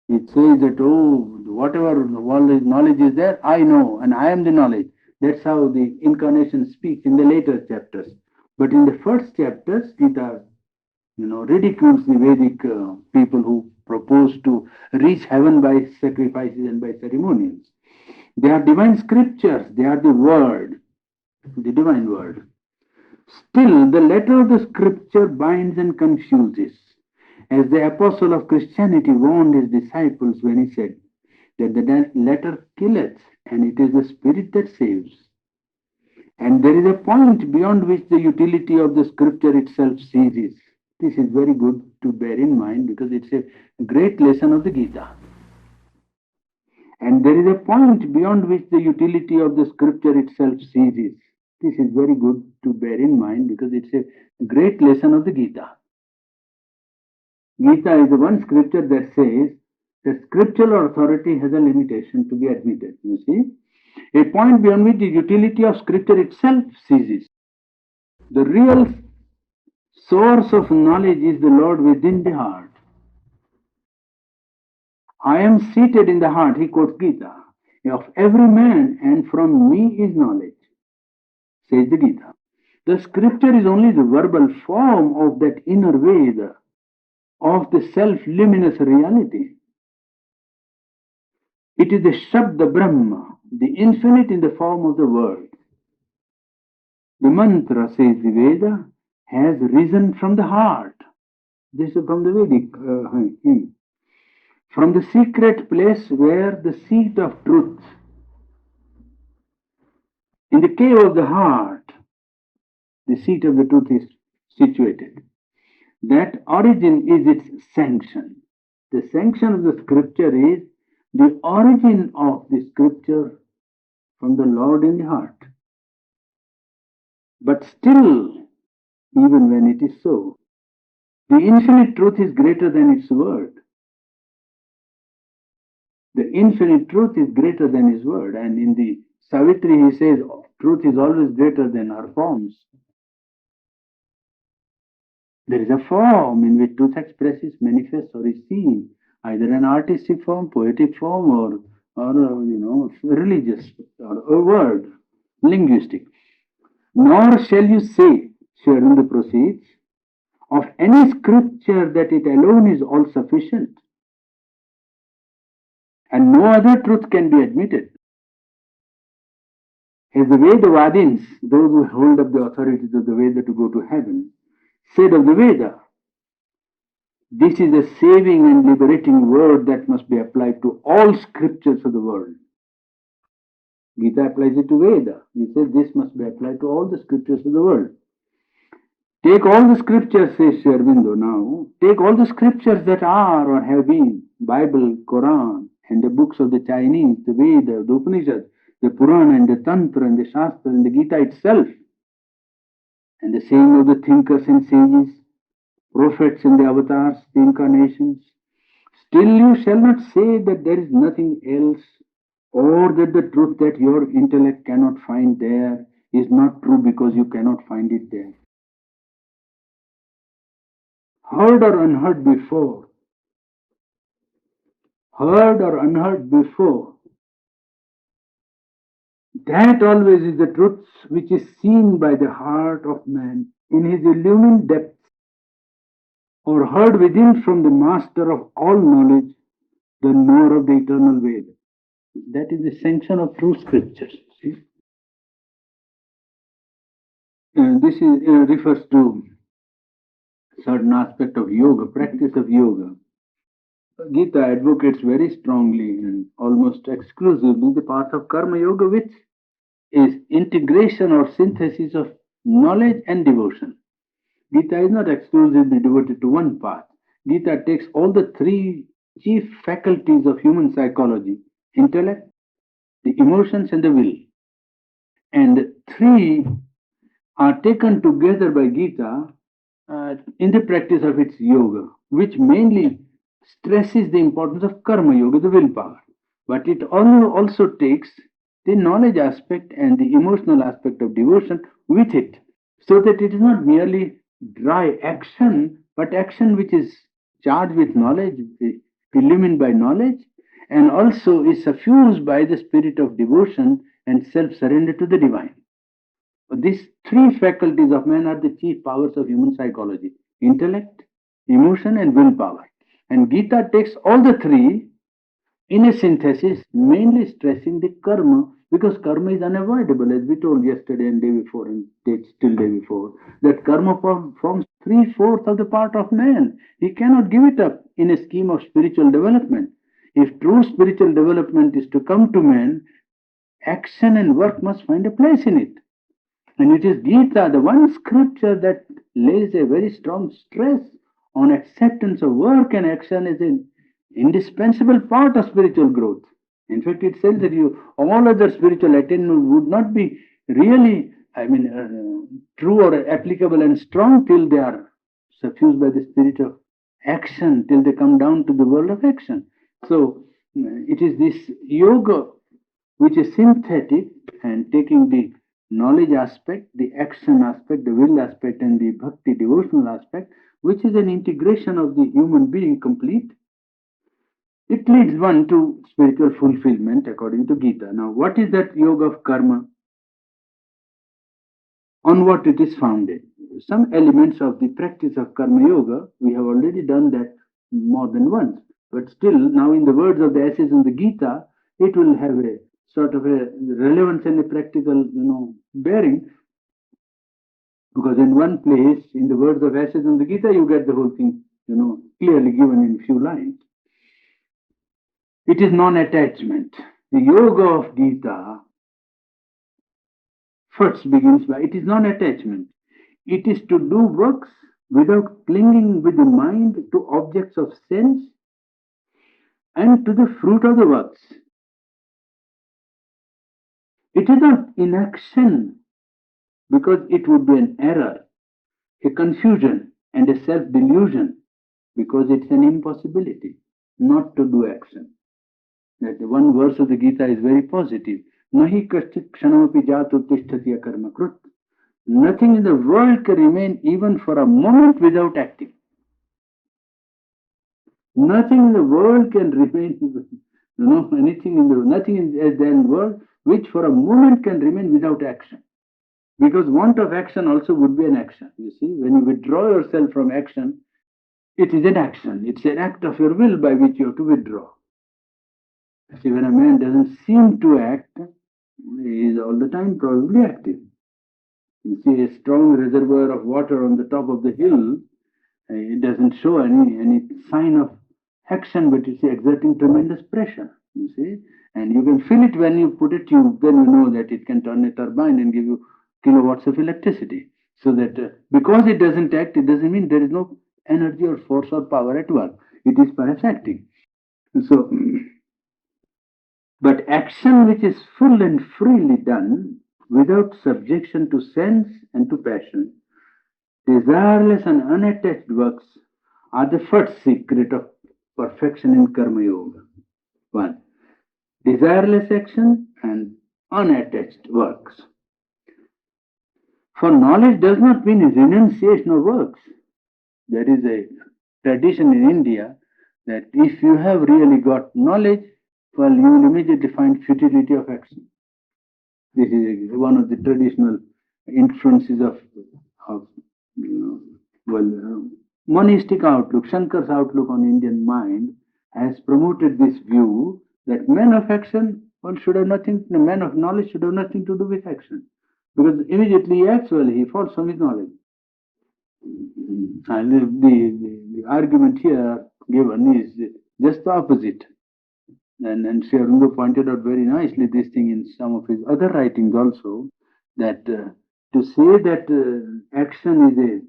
It says that, oh, whatever knowledge is there, I know, and I am the knowledge. That's how the incarnation speaks in the later chapters. But in the first chapters, Gita, ridicules the Vedic people who propose to reach heaven by sacrifices and by ceremonials. They are divine scriptures. They are the word, the divine word. Still, the letter of the scripture binds and confuses, as the apostle of Christianity warned his disciples when he said that the letter killeth, and it is the spirit that saves. And there is a point beyond which the utility of the scripture itself ceases. This is very good to bear in mind because it's a great lesson of the Gita. And there is a point beyond which the utility of the scripture itself ceases. This is very good to bear in mind because it's a great lesson of the Gita. Gita is the one scripture that says that scriptural authority has a limitation to be admitted. You see, a point beyond which the utility of scripture itself ceases. The real source of knowledge is the Lord within the heart. I am seated in the heart, he quotes Gita, of every man, and from me is knowledge, says the Gita. The scripture is only the verbal form of that inner Veda, of the self-luminous reality. It is the Shabda Brahma, the infinite in the form of the word. The mantra, says the Veda, has risen from the heart. This is from the Vedic hymn. From the secret place where the seat of truth, in the cave of the heart, the seat of the truth is situated. That origin is its sanction. The sanction of the scripture is the origin of the scripture from the Lord in the heart. But still, even when it is so, the infinite truth is greater than its word. The infinite truth is greater than his word. And in the Savitri, he says, truth is always greater than her forms. There is a form in which truth expresses, manifests, or is seen, either an artistic form, poetic form, or religious, or a word, linguistic. Nor shall you say, Sharonda proceeds, of any scripture that it alone is all sufficient, and no other truth can be admitted. As the Vedavadins, those who hold up the authorities of the Veda to go to heaven, said of the Veda, this is a saving and liberating word that must be applied to all scriptures of the world. Gita applies it to Veda. He says this must be applied to all the scriptures of the world. Take all the scriptures, says Sri Aurobindo now, take all the scriptures that are or have been, Bible, Quran, and the books of the Chinese, the Veda, the Upanishads, the Purana and the Tantra and the Shastra and the Gita itself, and the saying of the thinkers and sages, prophets and the avatars, the incarnations, still you shall not say that there is nothing else, or that the truth that your intellect cannot find there is not true because you cannot find it there. Heard or unheard before, heard or unheard before, that always is the truth which is seen by the heart of man in his illumined depths, or heard within from the master of all knowledge, the knower of the eternal Veda. That is the sanction of true scriptures. See? This refers to certain aspect of yoga, practice of yoga. Gita advocates very strongly and almost exclusively the path of karma yoga, which is integration or synthesis of knowledge and devotion. Gita is not exclusively devoted to one path. Gita takes all the three chief faculties of human psychology: intellect, the emotions, and the will. And three are taken together by Gita in the practice of its yoga, which mainly stresses the importance of karma yoga, the willpower. But it also takes the knowledge aspect and the emotional aspect of devotion with it, so that it is not merely dry action, but action which is charged with knowledge, illumined by knowledge, and also is suffused by the spirit of devotion and self surrender to the divine. These three faculties of man are the chief powers of human psychology: intellect, emotion, and willpower. And Gita takes all the three in a synthesis, mainly stressing the karma, because karma is unavoidable, as we told yesterday and day before and still day before, that karma forms three-fourths of the part of man. He cannot give it up in a scheme of spiritual development. If true spiritual development is to come to man, action and work must find a place in it. And it is Gita, the one scripture that lays a very strong stress on acceptance of work and action as an indispensable part of spiritual growth. In fact, it says that all other spiritual attainment would not be really, true or applicable and strong till they are suffused by the spirit of action, till they come down to the world of action. So, it is this yoga which is synthetic and taking the knowledge aspect, the action aspect, the will aspect, and the bhakti devotional aspect, which is an integration of the human being complete. It leads one to spiritual fulfillment according to Gita. Now, what is that yoga of karma? On what it is founded? Some elements of the practice of karma yoga, we have already done that more than once. But still, now in the words of the essays in the Gita, it will have a sort of a relevance and a practical, bearing. Because in one place, in the words of essays in the Gita, you get the whole thing, clearly given in few lines. It is non-attachment. The yoga of Gita first begins by it is non-attachment. It is to do works without clinging with the mind to objects of sense and to the fruit of the works. It is not inaction, because it would be an error, a confusion, and a self-delusion, because it's an impossibility not to do action. That the one verse of the Gita is very positive. Nahi kaschit kshanamapi jato tishtati akarma krut. Nothing in the world can remain even for a moment without acting. Nothing in the world can remain, nothing in the world which for a moment can remain without action. Because want of action also would be an action. You see, when you withdraw yourself from action, it is an action. It's an act of your will by which you have to withdraw. See, when a man doesn't seem to act, he is all the time probably active. You see a strong reservoir of water on the top of the hill, it doesn't show any sign of action, but you see exerting tremendous pressure, you see. And you can feel it when you put a tube, then you know that it can turn a turbine and give you kilowatts of electricity. So that because it doesn't act, it doesn't mean there is no energy or force or power at work. It is perhaps acting. So, but action which is full and freely done, without subjection to sense and to passion, desireless and unattached works are the first secret of perfection in Karma Yoga. One, desireless action and unattached works. For knowledge does not mean renunciation of works. There is a tradition in India that if you have really got knowledge, well, you will immediately find futility of action. This is one of the traditional influences of monistic outlook. Shankar's outlook on Indian mind has promoted this view that men of action, the man of knowledge should have nothing to do with action. Because immediately he acts well, he falls from his knowledge. And the argument here given is just the opposite. And Sri Aurobindo pointed out very nicely this thing in some of his other writings also, that to say that action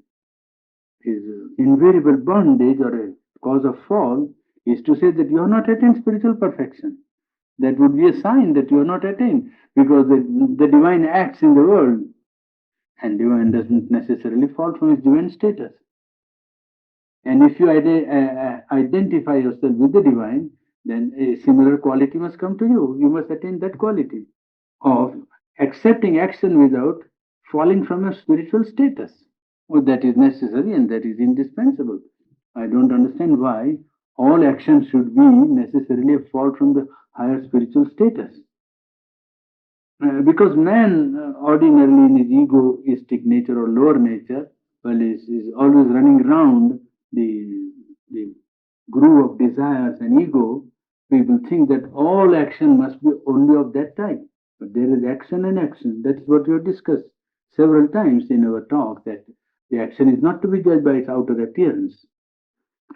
is invariable bondage or a cause of fall is to say that you have not attained spiritual perfection. That would be a sign that you are not attained, because the divine acts in the world, and divine doesn't necessarily fall from its divine status. And if you identify yourself with the divine, then a similar quality must come to you. You must attain that quality of accepting action without falling from a spiritual status. Well, that is necessary and that is indispensable. I don't understand why all action should be necessarily a fall from the higher spiritual status. Because man ordinarily in his egoistic nature or lower nature, well, is always running around the groove of desires and ego. People think that all action must be only of that type. But there is action and action. That's what we have discussed several times in our talk, that the action is not to be judged by its outer appearance.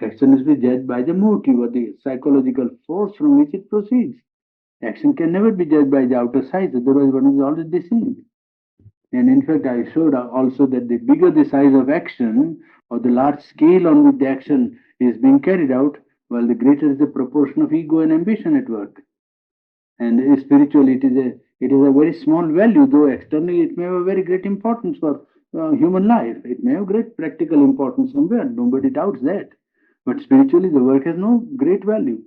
Action is to be judged by the motive or the psychological force from which it proceeds. Action can never be judged by the outer size, otherwise one is always deceived. And in fact, I showed also that the bigger the size of action or the large scale on which the action is being carried out, well, the greater is the proportion of ego and ambition at work. And spiritually, it is a very small value, though externally it may have a very great importance for human life. It may have great practical importance somewhere. Nobody doubts that. But spiritually, the work has no great value.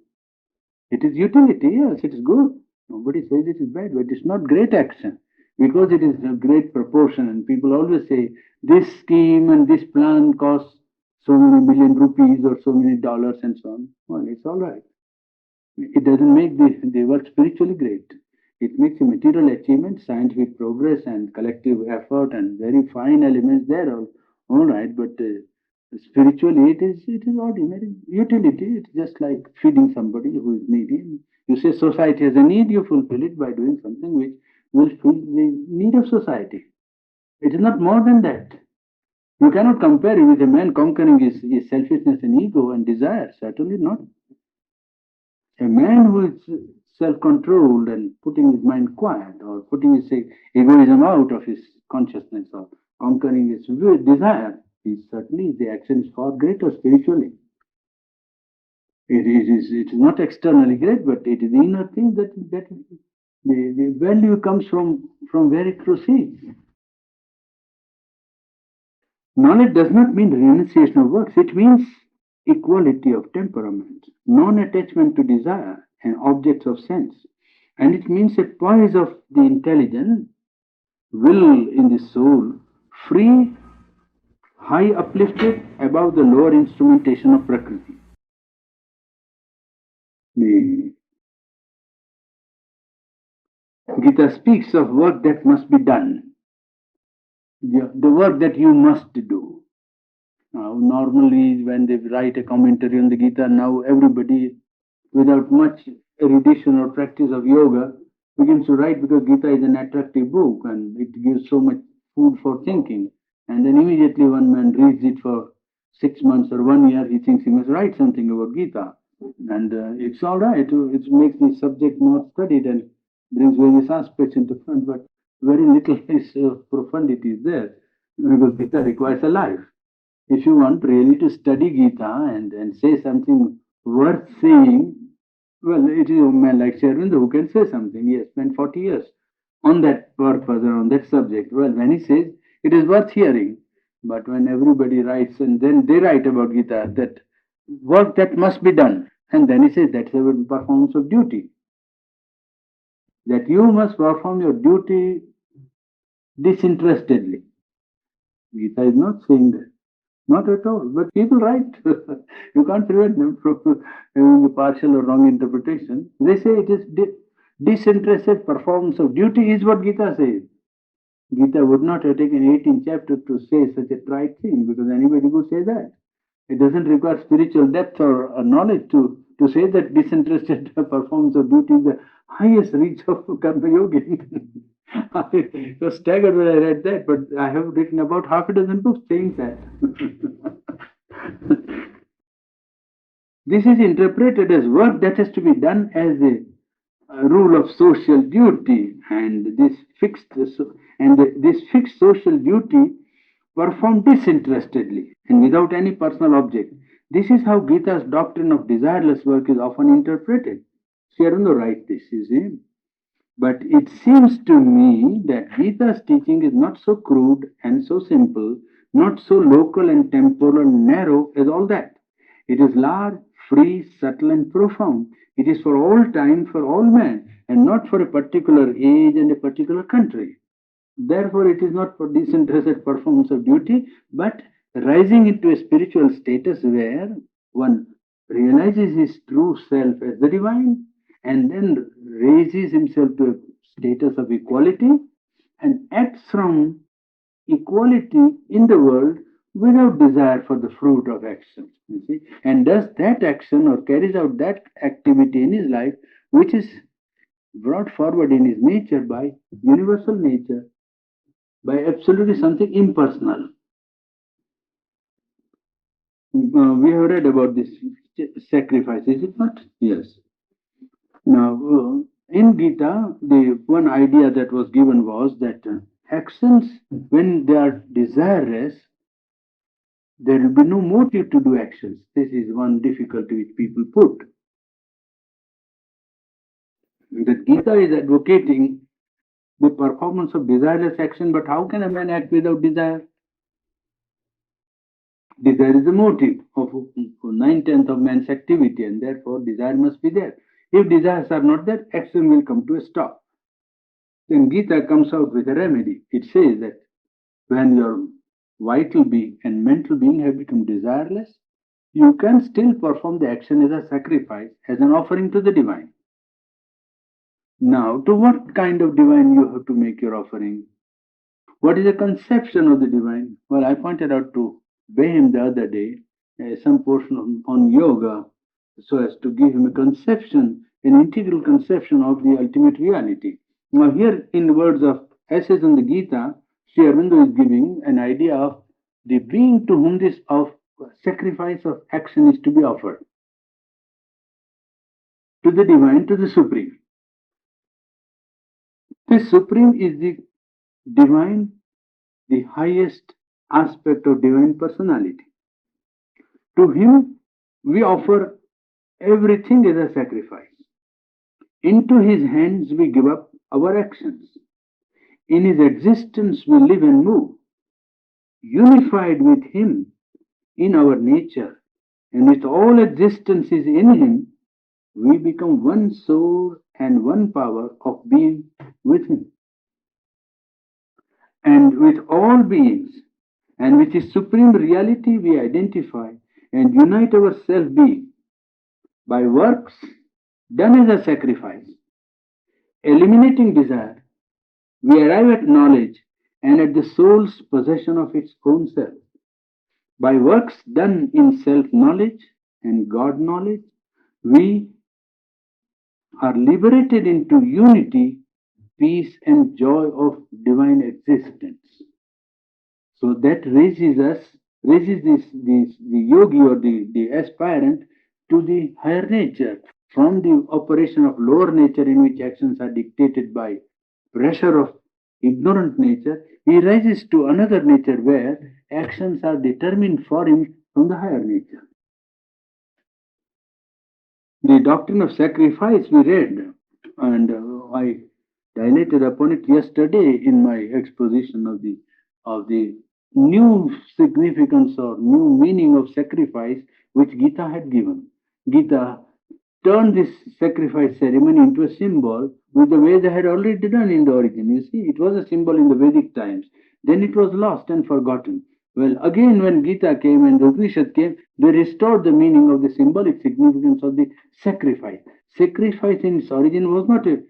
It is utility, yes, it is good. Nobody says it is bad, but it's not great action because it is a great proportion. And people always say this scheme and this plan costs so many million rupees or so many dollars and so on. Well, it's all right. It doesn't make the work spiritually great. It makes a material achievement, scientific progress, and collective effort, and very fine elements there. All right, but spiritually, it is ordinary utility. It's just like feeding somebody who is needy. You say society has a need, you fulfill it by doing something which will fill the need of society. It is not more than that. You cannot compare it with a man conquering his selfishness and ego and desire. Certainly not. A man who is self-controlled and putting his mind quiet or putting his egoism out of his consciousness or conquering his desire, is certainly the action is far greater spiritually. It is not externally great, but it is the inner thing that the value comes from where it proceeds. Knowledge does not mean renunciation of works. It means equality of temperament, non-attachment to desire and objects of sense. And it means a poise of the intelligence, will in the soul, free, high uplifted above the lower instrumentation of Prakriti. The Gita speaks of work that must be done, the work that you must do. Now, normally, when they write a commentary on the Gita, now everybody, without much erudition or practice of yoga, begins to write because Gita is an attractive book and it gives so much food for thinking. And then immediately one man reads it for 6 months or 1 year, he thinks he must write something about Gita. And it's all right, it makes the subject more studied and brings various aspects into front, but very little is profundity is there because Gita requires a life. If you want really to study Gita and say something worth saying, well, it is a man like Sherwinder who can say something. He has spent 40 years on that purpose or on that subject. Well, when he says it is worth hearing, but when everybody writes and then they write about Gita, that work that must be done, and then he says that's a performance of duty. That you must perform your duty disinterestedly. Gita is not saying that. Not at all. But people write. You can't prevent them from having a partial or wrong interpretation. They say it is disinterested performance of duty is what Gita says. Gita would not have taken 18 chapters to say such a trite thing because anybody could say that. It doesn't require spiritual depth or knowledge to say that disinterested performance of duty is the highest reach of Karma Yogi. I was staggered when I read that, but I have written about half a dozen books saying that. This is interpreted as work that has to be done as a rule of social duty, and this fixed social duty performed disinterestedly and without any personal object. This is how Gita's doctrine of desireless work is often interpreted. Sri Aurobindo writes this, you see. But it seems to me that Gita's teaching is not so crude and so simple, not so local and temporal and narrow as all that. It is large, free, subtle, and profound. It is for all time, for all men, and not for a particular age and a particular country. Therefore, it is not for disinterested performance of duty, but rising into a spiritual status where one realizes his true self as the divine, and then raises himself to a status of equality and acts from equality in the world without desire for the fruit of action. You see, and does that action or carries out that activity in his life, which is brought forward in his nature by universal nature, by absolutely something impersonal. We have read about this sacrifice, is it not? Yes. Now, in Gita, the one idea that was given was that actions, when they are desireless, there will be no motive to do actions. This is one difficulty which people put. The Gita is advocating the performance of desireless action, but how can a man act without desire? Desire is the motive of 9/10 of man's activity, and therefore desire must be there. If desires are not there, action will come to a stop. Then Gita comes out with a remedy. It says that when your vital being and mental being have become desireless, you can still perform the action as a sacrifice, as an offering to the divine. Now, to what kind of divine you have to make your offering? What is the conception of the divine? Well, I pointed out to Behim the other day some portion on yoga so as to give him a conception, an integral conception of the ultimate reality. Now, here in the words of essays on the Gita, Sri Aurobindo is giving an idea of the being to whom this of sacrifice of action is to be offered, to the divine, to the supreme. This supreme is the divine, the highest aspect of divine personality. To him, we offer everything as a sacrifice. Into his hands, we give up our actions. In his existence, we live and move, unified with him in our nature, and with all existences in him, we become one soul and one power of being with him. And with all beings, and with his supreme reality, we identify and unite our self being by works done as a sacrifice. Eliminating desire, we arrive at knowledge and at the soul's possession of its own self. By works done in self knowledge and God knowledge, we are liberated into unity, peace, and joy of divine existence. So that raises the yogi or the aspirant to the higher nature from the operation of lower nature in which actions are dictated by pressure of ignorant nature. He rises to another nature where actions are determined for him from the higher nature. The doctrine of sacrifice we read, and I dilated upon it yesterday in my exposition of the new significance or new meaning of sacrifice which Gita had given. Gita turned this sacrifice ceremony into a symbol with the way they had already done in the origin. You see, it was a symbol in the Vedic times. Then it was lost and forgotten. Well, again, when Gita came and the Upanishad came, they restored the meaning of the symbolic significance of the sacrifice. Sacrifice in its origin was not a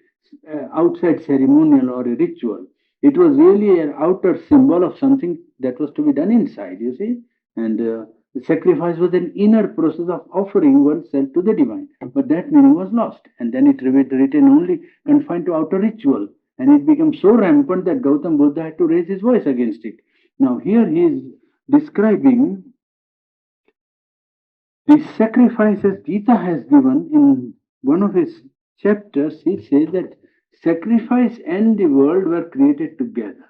outside ceremonial or a ritual. It was really an outer symbol of something that was to be done inside, you see. And the sacrifice was an inner process of offering oneself to the divine. But that meaning was lost. And then it retained only confined to outer ritual. And it became so rampant that Gautam Buddha had to raise his voice against it. Now, here he is describing the sacrifices Gita has given in one of his chapters. He says that sacrifice and the world were created together.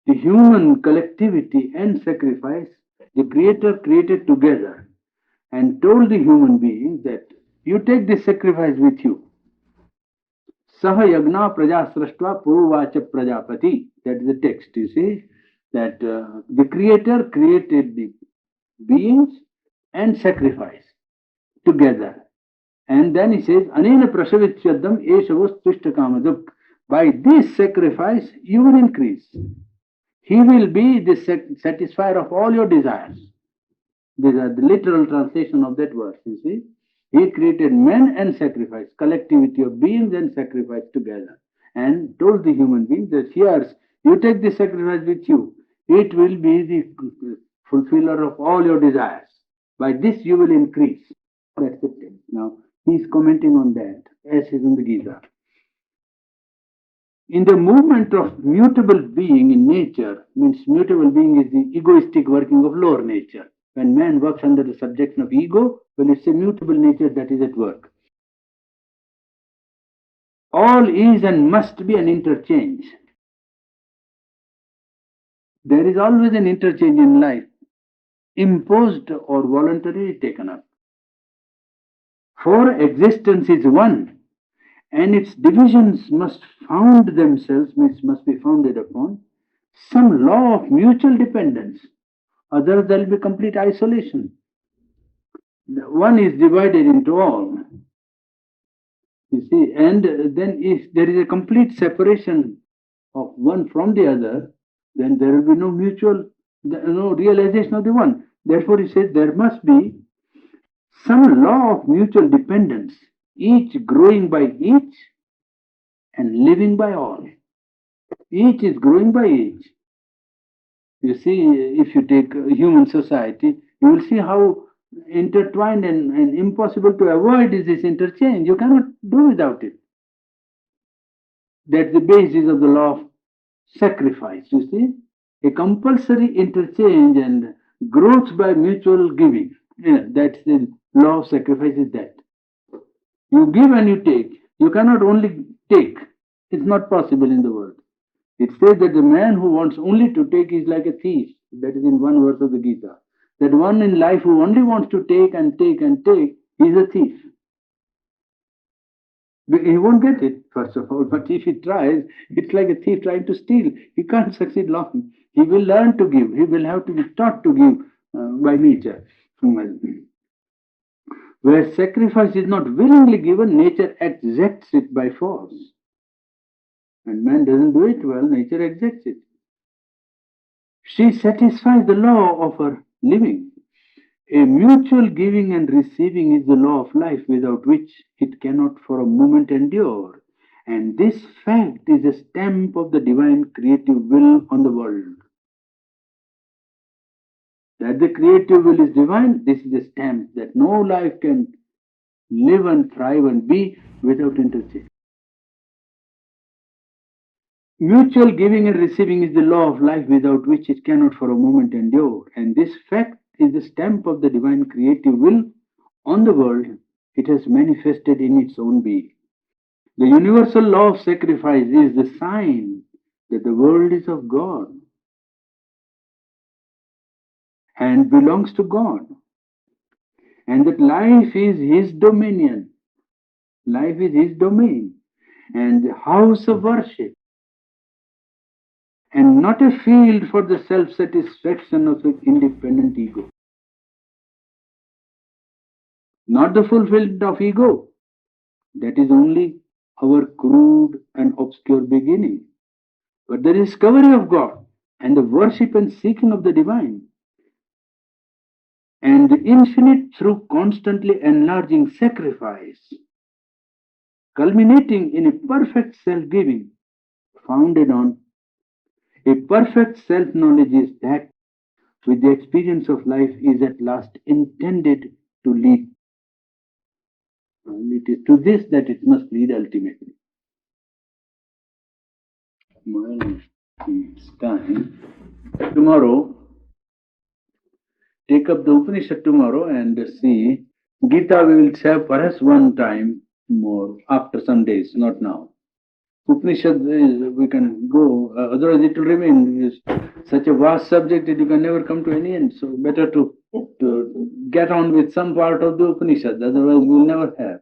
The human collectivity and sacrifice, the Creator created together and told the human beings that you take this sacrifice with you. Saha yagna praja srashtva puruvacha prajapati. That is the text, you see, that the Creator created the beings and sacrifice together. And then he says, Anena prasavichyadam eshavos tushtakamadak. By this sacrifice, you will increase. He will be the satisfier of all your desires. These are the literal translation of that verse, you see. He created man and sacrifice, collectivity of beings and sacrifice together, and told the human beings that here, you take the sacrifice with you. It will be the fulfiller of all your desires. By this you will increase. That's it. Now, he's commenting on that, as is in the Gita. In the movement of mutable being in nature, means mutable being is the egoistic working of lower nature. When man works under the subjection of ego, well, it's a mutable nature that is at work. All is and must be an interchange. There is always an interchange in life, imposed or voluntarily taken up. For existence is one, and its divisions must found themselves, means must be founded upon some law of mutual dependence. Otherwise, there will be complete isolation. One is divided into all. You see, and then if there is a complete separation of one from the other, then there will be no mutual, no realization of the one. Therefore, he says there must be some law of mutual dependence, each growing by each and living by all. Each is growing by each. You see, if you take human society, you will see how intertwined and impossible to avoid is this interchange. You cannot do without it. That's the basis of the law of sacrifice, you see. A compulsory interchange and growth by mutual giving. Yeah, that's the law of sacrifice is that. You give and you take. You cannot only take. It's not possible in the world. It says that the man who wants only to take is like a thief. That is in one verse of the Gita. That one in life who only wants to take and take and take is a thief. He won't get it, first of all, but if he tries, it's like a thief trying to steal. He can't succeed long. He will learn to give. He will have to be taught to give by nature. Where sacrifice is not willingly given, nature exacts it by force. And man doesn't do it well, nature exacts it. She satisfies the law of her living. A mutual giving and receiving is the law of life without which it cannot for a moment endure. And this fact is a stamp of the divine creative will on the world. That the creative will is divine, this is a stamp that no life can live and thrive and be without interchange. Mutual giving and receiving is the law of life without which it cannot for a moment endure. And this fact is the stamp of the divine creative will on the world. It has manifested in its own being. The universal law of sacrifice is the sign that the world is of God and belongs to God, and that life is His dominion. Life is His domain and the house of worship, and not a field for the self-satisfaction of an independent ego. Not the fulfillment of ego. That is only our crude and obscure beginning. But the discovery of God and the worship and seeking of the divine and the infinite through constantly enlarging sacrifice, culminating in a perfect self-giving founded on a perfect self-knowledge is that which the experience of life is at last intended to lead. And it is to this that it must lead ultimately. Well, it's time. Tomorrow, take up the Upanishad tomorrow and see. Gita we will have perhaps one time more after some days, not now. Upanishad is, we can go, otherwise it will remain is such a vast subject that you can never come to any end. So better to get on with some part of the Upanishad, otherwise we will never have.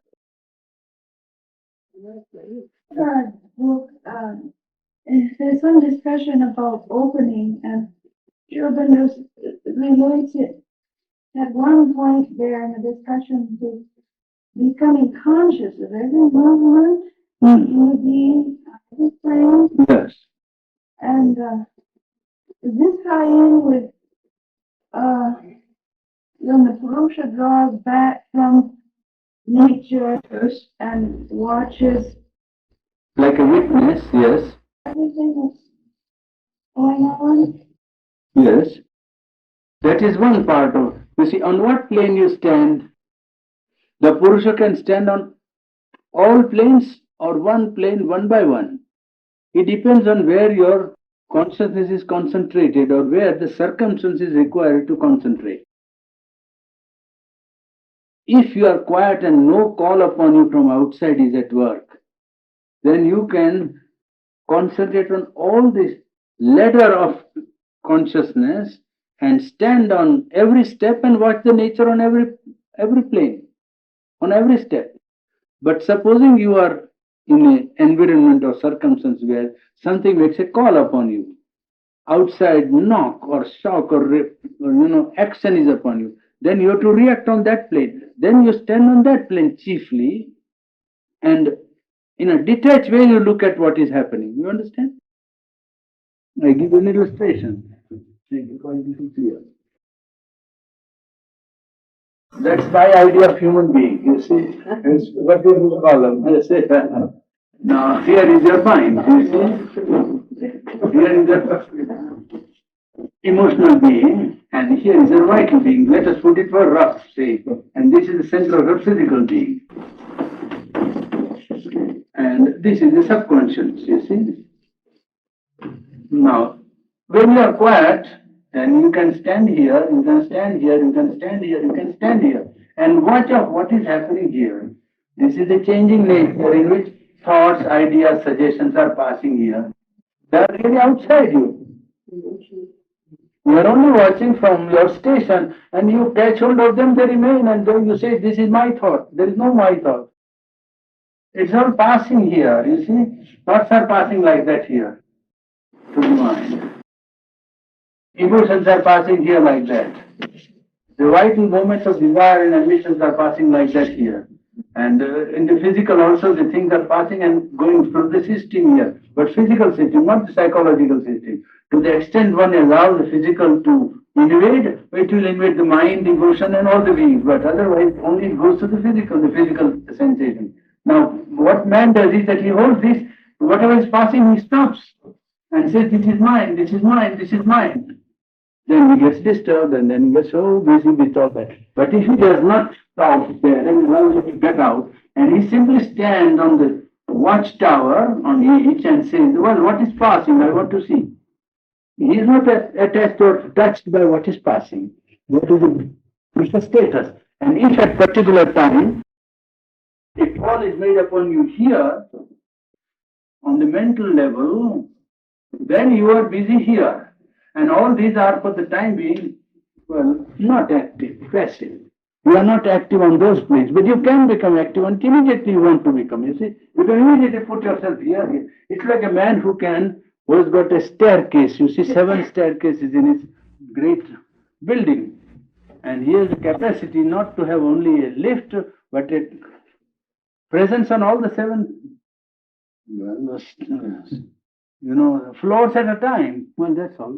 Book, there's some discussion about opening, and Urban relates it at one point there in the discussion to becoming conscious of every movement in the being, the brain,
Yes.
and does this tie in with when the Purusha draws back from nature
Yes.
and watches
Like a witness, yes.
everything that's going on.
Yes. That is one part of. You see, on what plane you stand, the Purusha can stand on all planes or one plane one by one. It depends on where your consciousness is concentrated or where the circumstance is required to concentrate. If you are quiet and no call upon you from outside is at work, then you can concentrate on all this ladder of consciousness and stand on every step and watch the nature on every plane, on every step. But supposing you are in an environment or circumstance where something makes a call upon you, outside knock or shock or action is upon you, then you have to react on that plane. Then you stand on that plane chiefly, and in a detached way you look at what is happening. You understand? I give you an illustration. Because it is clear. That's my idea of human being. You see, it's what do you call them? You see, now here is your mind. You see, here is the emotional being, and here is a vital being. Let us put it for rough sake. And this is the center of the physical being. And this is the subconscious, you see. Now, when you are quiet, then you can stand here, you can stand here, you can stand here, you can stand here, and watch out what is happening here. This is the changing nature in which thoughts, ideas, suggestions are passing here. They are really outside you. You are only watching from your station and you catch hold of them, they remain, and then you say, this is my thought. There is no my thought. It's all passing here, you see. Thoughts are passing like that here to the mind. Emotions are passing here like that. The vital moments of desire and ambitions are passing like that here. And in the physical also, the things are passing and going through the system here. But physical system, not the psychological system. To the extent one allows the physical to invade, it will invade the mind, emotion, and all the beings. But otherwise, only it goes to the physical sensation. Now, what man does is that he holds this, whatever is passing, he stops and says, this is mine, this is mine, this is mine. Then he gets disturbed and then he gets so busy with all that. But if he does not stop there and allows it to get out, and he simply stands on the watchtower on each and says, well, what is passing? I want to see. He is not attached or touched by what is passing. What is the status? And if at particular time, a call is made upon you here, on the mental level, then you are busy here. And all these are for the time being, well, not active, passive. You are not active on those planes, but you can become active and immediately you want to become. You see, you can immediately put yourself here. It's like a man who has got a staircase. You see, 7 staircases in his great building. And he has the capacity not to have only a lift, but a presence on all the 7 well, floors at a time. Well, that's all.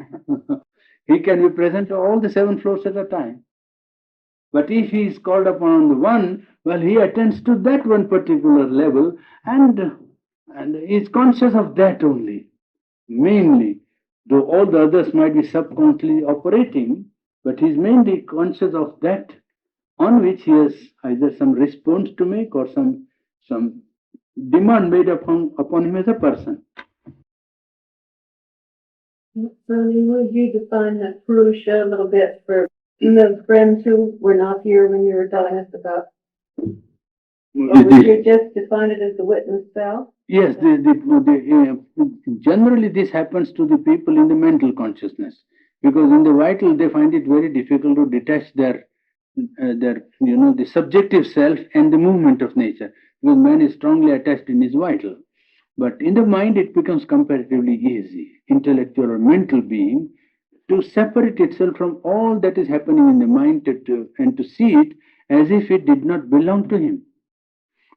He can be present on all the 7 floors at a time. But if he is called upon on the one, well, he attends to that one particular level and is conscious of that only, mainly. Though all the others might be subconsciously operating, but he is mainly conscious of that on which he has either some response to make or some demand made upon him as a person.
Sonny, would you define the Purusha a little bit for the friends who were not here when you were telling us about? Or would you just define it as the witness self?
Yes, generally this happens to the people in the mental consciousness because in the vital they find it very difficult to detach their the subjective self and the movement of nature because man is strongly attached in his vital. But in the mind it becomes comparatively easy, intellectual or mental being, to separate itself from all that is happening in the mind and to see it as if it did not belong to him,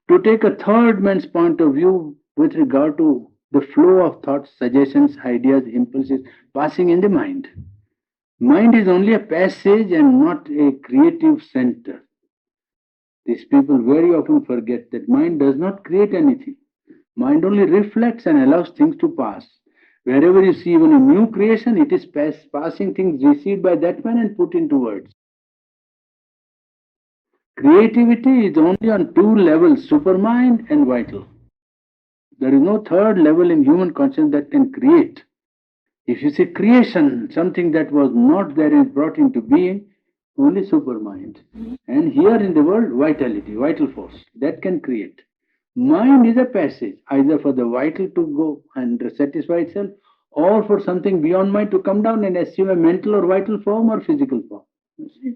to take a third man's point of view with regard to the flow of thoughts, suggestions, ideas, impulses passing in the mind. Mind is only a passage and not a creative center. These people very often forget that mind does not create anything. Mind only reflects and allows things to pass. Wherever you see even a new creation, it is passing things received by that man and put into words. Creativity is only on two levels, supermind and vital. There is no third level in human consciousness that can create. If you say creation, something that was not there is brought into being, only supermind. And here in the world, vitality, vital force, that can create. Mind is a passage, either for the vital to go and satisfy itself, or for something beyond mind to come down and assume a mental or vital form or physical form. You see?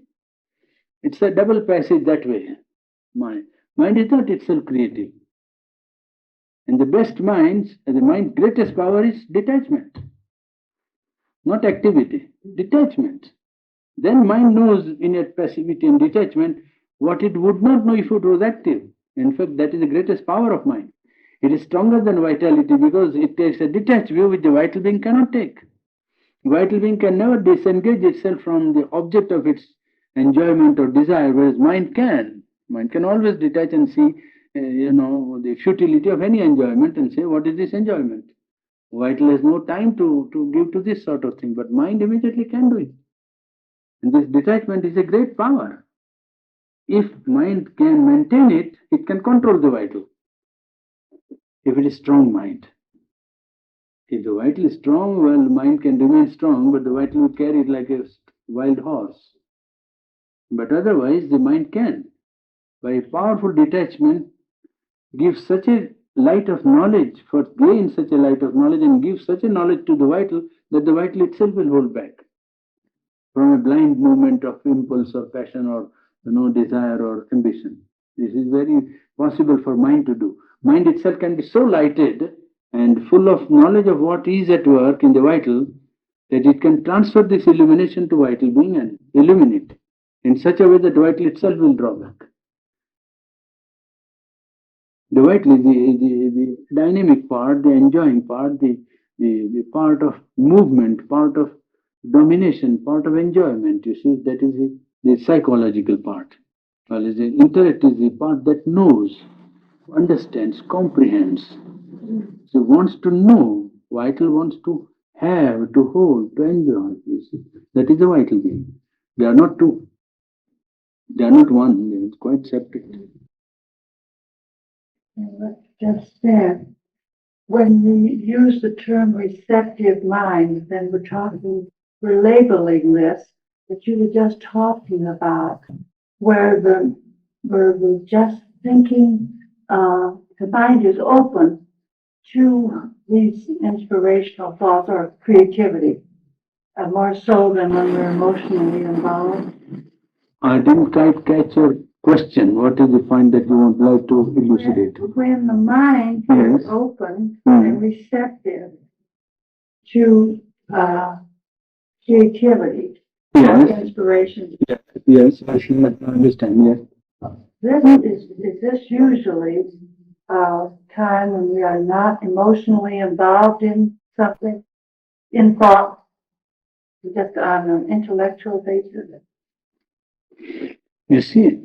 It's a double passage that way. Mind. Mind is not itself creative. And the best minds, the mind's greatest power is detachment, not activity, detachment. Then mind knows in its passivity and detachment what it would not know if it was active. In fact, that is the greatest power of mind. It is stronger than vitality because it takes a detached view which the vital being cannot take. Vital being can never disengage itself from the object of its enjoyment or desire, whereas mind can. Mind can always detach and see, the futility of any enjoyment and say, what is this enjoyment? Vital has no time to give to this sort of thing, but mind immediately can do it. And this detachment is a great power. If mind can maintain it, it can control the vital. If it is strong mind. If the vital is strong, well, mind can remain strong, but the vital will carry it like a wild horse. But otherwise, the mind can, by powerful detachment, give such a light of knowledge, first gain such a light of knowledge and give such a knowledge to the vital that the vital itself will hold back from a blind movement of impulse or passion or desire or ambition. This is very possible for mind to do. Mind itself can be so lighted and full of knowledge of what is at work in the vital that it can transfer this illumination to vital being and illuminate in such a way that vital itself will draw back. The vital is the dynamic part, the enjoying part, the part of movement, part of domination, part of enjoyment. You see, that is the psychological part. Well, the intellect is the part that knows, understands, comprehends. So wants to know. Vital wants to have, to hold, to enjoy. You see, that is the vital being. They are not two. They are not one. They are quite separate.
And what just said, when we use the term receptive mind, then we're labeling this that you were just talking about, where we're just thinking, the mind is open to these inspirational thoughts or creativity, more so than when we're emotionally involved.
I didn't quite catch your question. What is the point that you would like to elucidate?
When the mind
Yes.
is open
Mhm.
and receptive to creativity or
Yes,
inspiration,
yes, I should understand. Yes.
is this usually a time when we are not emotionally involved in something, in thought, just on an intellectual basis?
You see,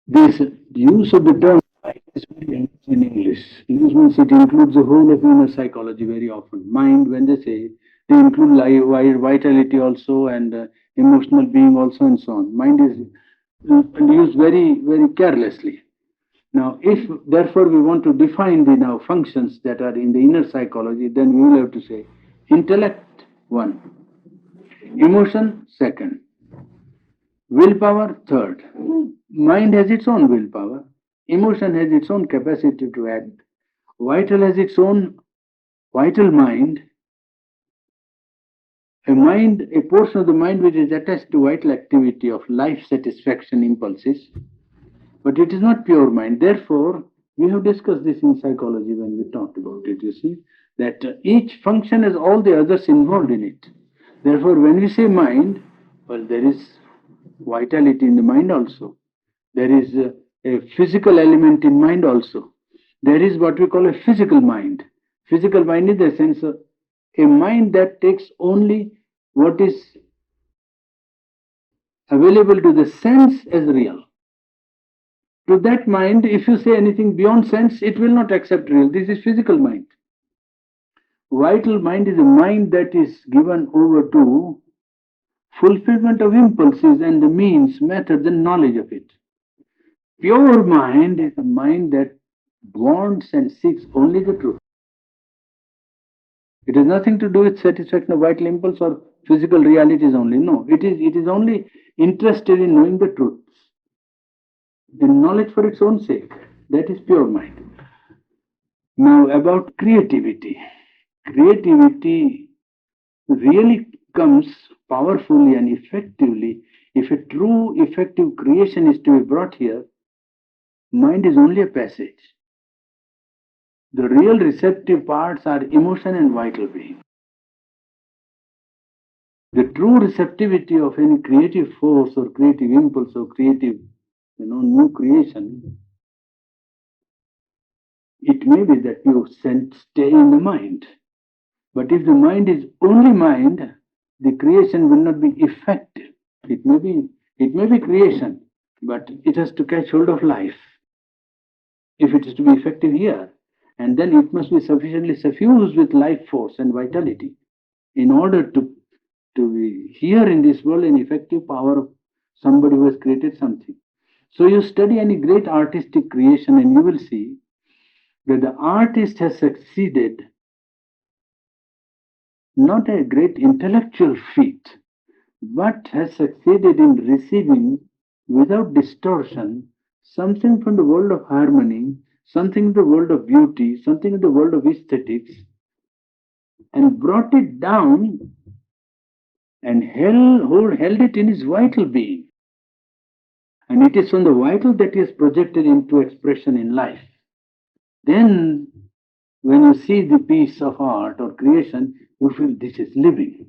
this use of the term mind is very empty in English. English means it includes the whole of inner psychology very often. Mind, when they say, they include vitality also and emotional being also and so on. Mind is used very, very carelessly. Now, if therefore we want to define the now functions that are in the inner psychology, then we will have to say intellect one, emotion second, willpower third. Mind has its own willpower, emotion has its own capacity to act, vital has its own vital mind, a portion of the mind which is attached to vital activity of life satisfaction impulses, but it is not pure mind. Therefore, we have discussed this in psychology when we talked about it. You see, that each function has all the others involved in it. Therefore, when we say mind, well, there is vitality in the mind also. There is a physical element in mind also. There is what we call a physical mind. Physical mind is the sense of a mind that takes only what is available to the sense as real. To that mind, if you say anything beyond sense, it will not accept real. This is physical mind. Vital mind is a mind that is given over to fulfillment of impulses and the means, methods, and knowledge of it. Pure mind is a mind that wants and seeks only the truth. It has nothing to do with satisfaction of vital impulse or physical realities only. No, it is only interested in knowing the truth, in knowledge for its own sake. That is pure mind. Now, about creativity. Creativity really comes powerfully and effectively if a true effective creation is to be brought here. Mind is only a passage. The real receptive parts are emotion and vital being. The true receptivity of any creative force or creative impulse or creative, new creation, it may be that you stay in the mind. But if the mind is only mind, the creation will not be effective. It may be creation, but it has to catch hold of life if it is to be effective here. And then it must be sufficiently suffused with life force and vitality in order to be here in this world an effective power of somebody who has created something. So you study any great artistic creation and you will see that the artist has succeeded not a great intellectual feat, but has succeeded in receiving without distortion something from the world of harmony, something in the world of beauty, something in the world of aesthetics, and brought it down and held it in his vital being. And it is from the vital that he is projected into expression in life. Then, when you see the piece of art or creation, you feel this is living.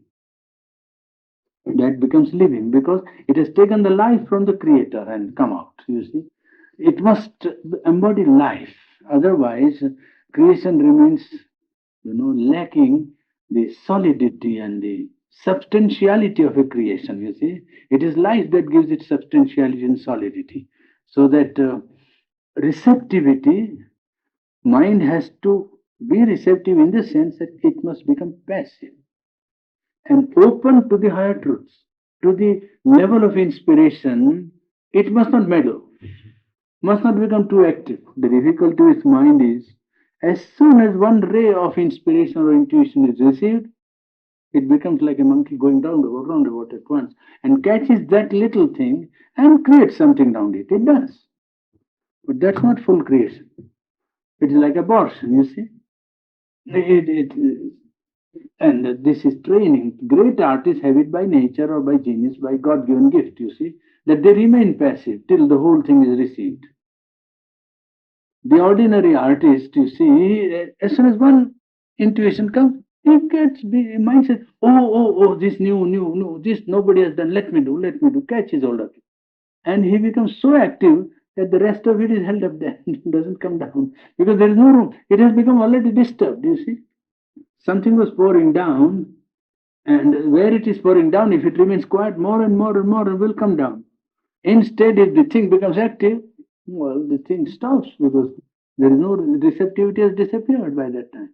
That becomes living because it has taken the life from the creator and come out. You see, it must embody life. Otherwise, creation remains, lacking the solidity and the substantiality of a creation. You see, it is life that gives it substantiality and solidity. So that receptivity, mind has to be receptive in the sense that it must become passive and open to the higher truths, to the level of inspiration. It must not meddle, must not become too active. The difficulty with mind is as soon as one ray of inspiration or intuition is received, it becomes like a monkey going round at once and catches that little thing and creates something around it. It does. But that's not full creation. It is like abortion, you see. And this is training. Great artists have it by nature or by genius, by God given gift, you see, that they remain passive till the whole thing is received. The ordinary artist, you see, as soon as one intuition comes, he gets mind says, oh, this new, this nobody has done, let me do, catches hold of it. And he becomes so active that the rest of it is held up there, it doesn't come down because there is no room. It has become already disturbed, you see. Something was pouring down, and where it is pouring down, if it remains quiet, more and more, it will come down. Instead, if the thing becomes active, well, the thing stops because there is no receptivity has disappeared by that time.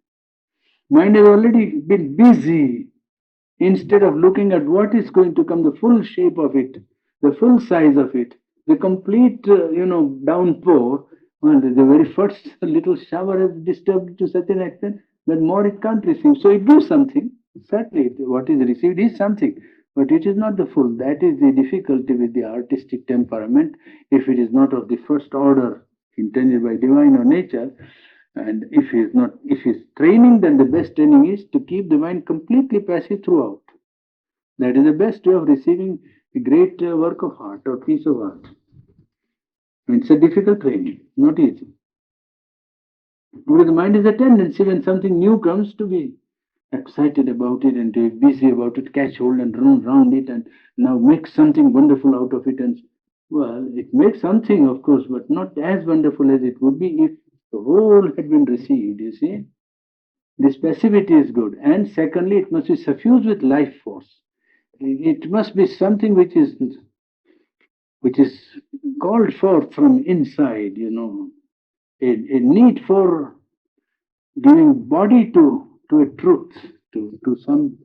Mind has already been busy. Instead of looking at what is going to come, the full shape of it, the full size of it, the complete, downpour, well, the very first little shower has disturbed it to such an extent that more it can't receive. So it gives something. Certainly, what is received is something, but it is not the full. That is the difficulty with the artistic temperament. If it is not of the first order intended by divine or nature, and if he's training, then the best training is to keep the mind completely passive throughout. That is the best way of receiving a great work of art or piece of art. It's a difficult training, not easy. Because the mind has a tendency when something new comes to be excited about it and to be busy about it, catch hold and run around it and now make something wonderful out of it. And well, it makes something, of course, but not as wonderful as it would be if the whole had been received, you see. This passivity is good. And secondly, it must be suffused with life force. It must be something which is which is called forth from inside, a need for giving body to a truth, to some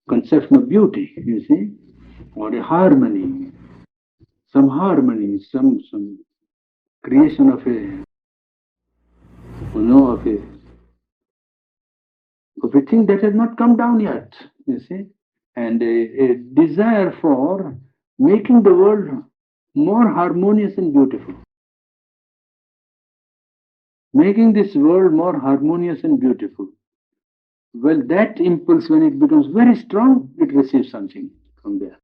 conception of beauty, you see, or a harmony, some creation of of a thing that has not come down yet, you see, and a desire for making the world more harmonious and beautiful. Making this world more harmonious and beautiful. Well, that impulse, when it becomes very strong, it receives something from there.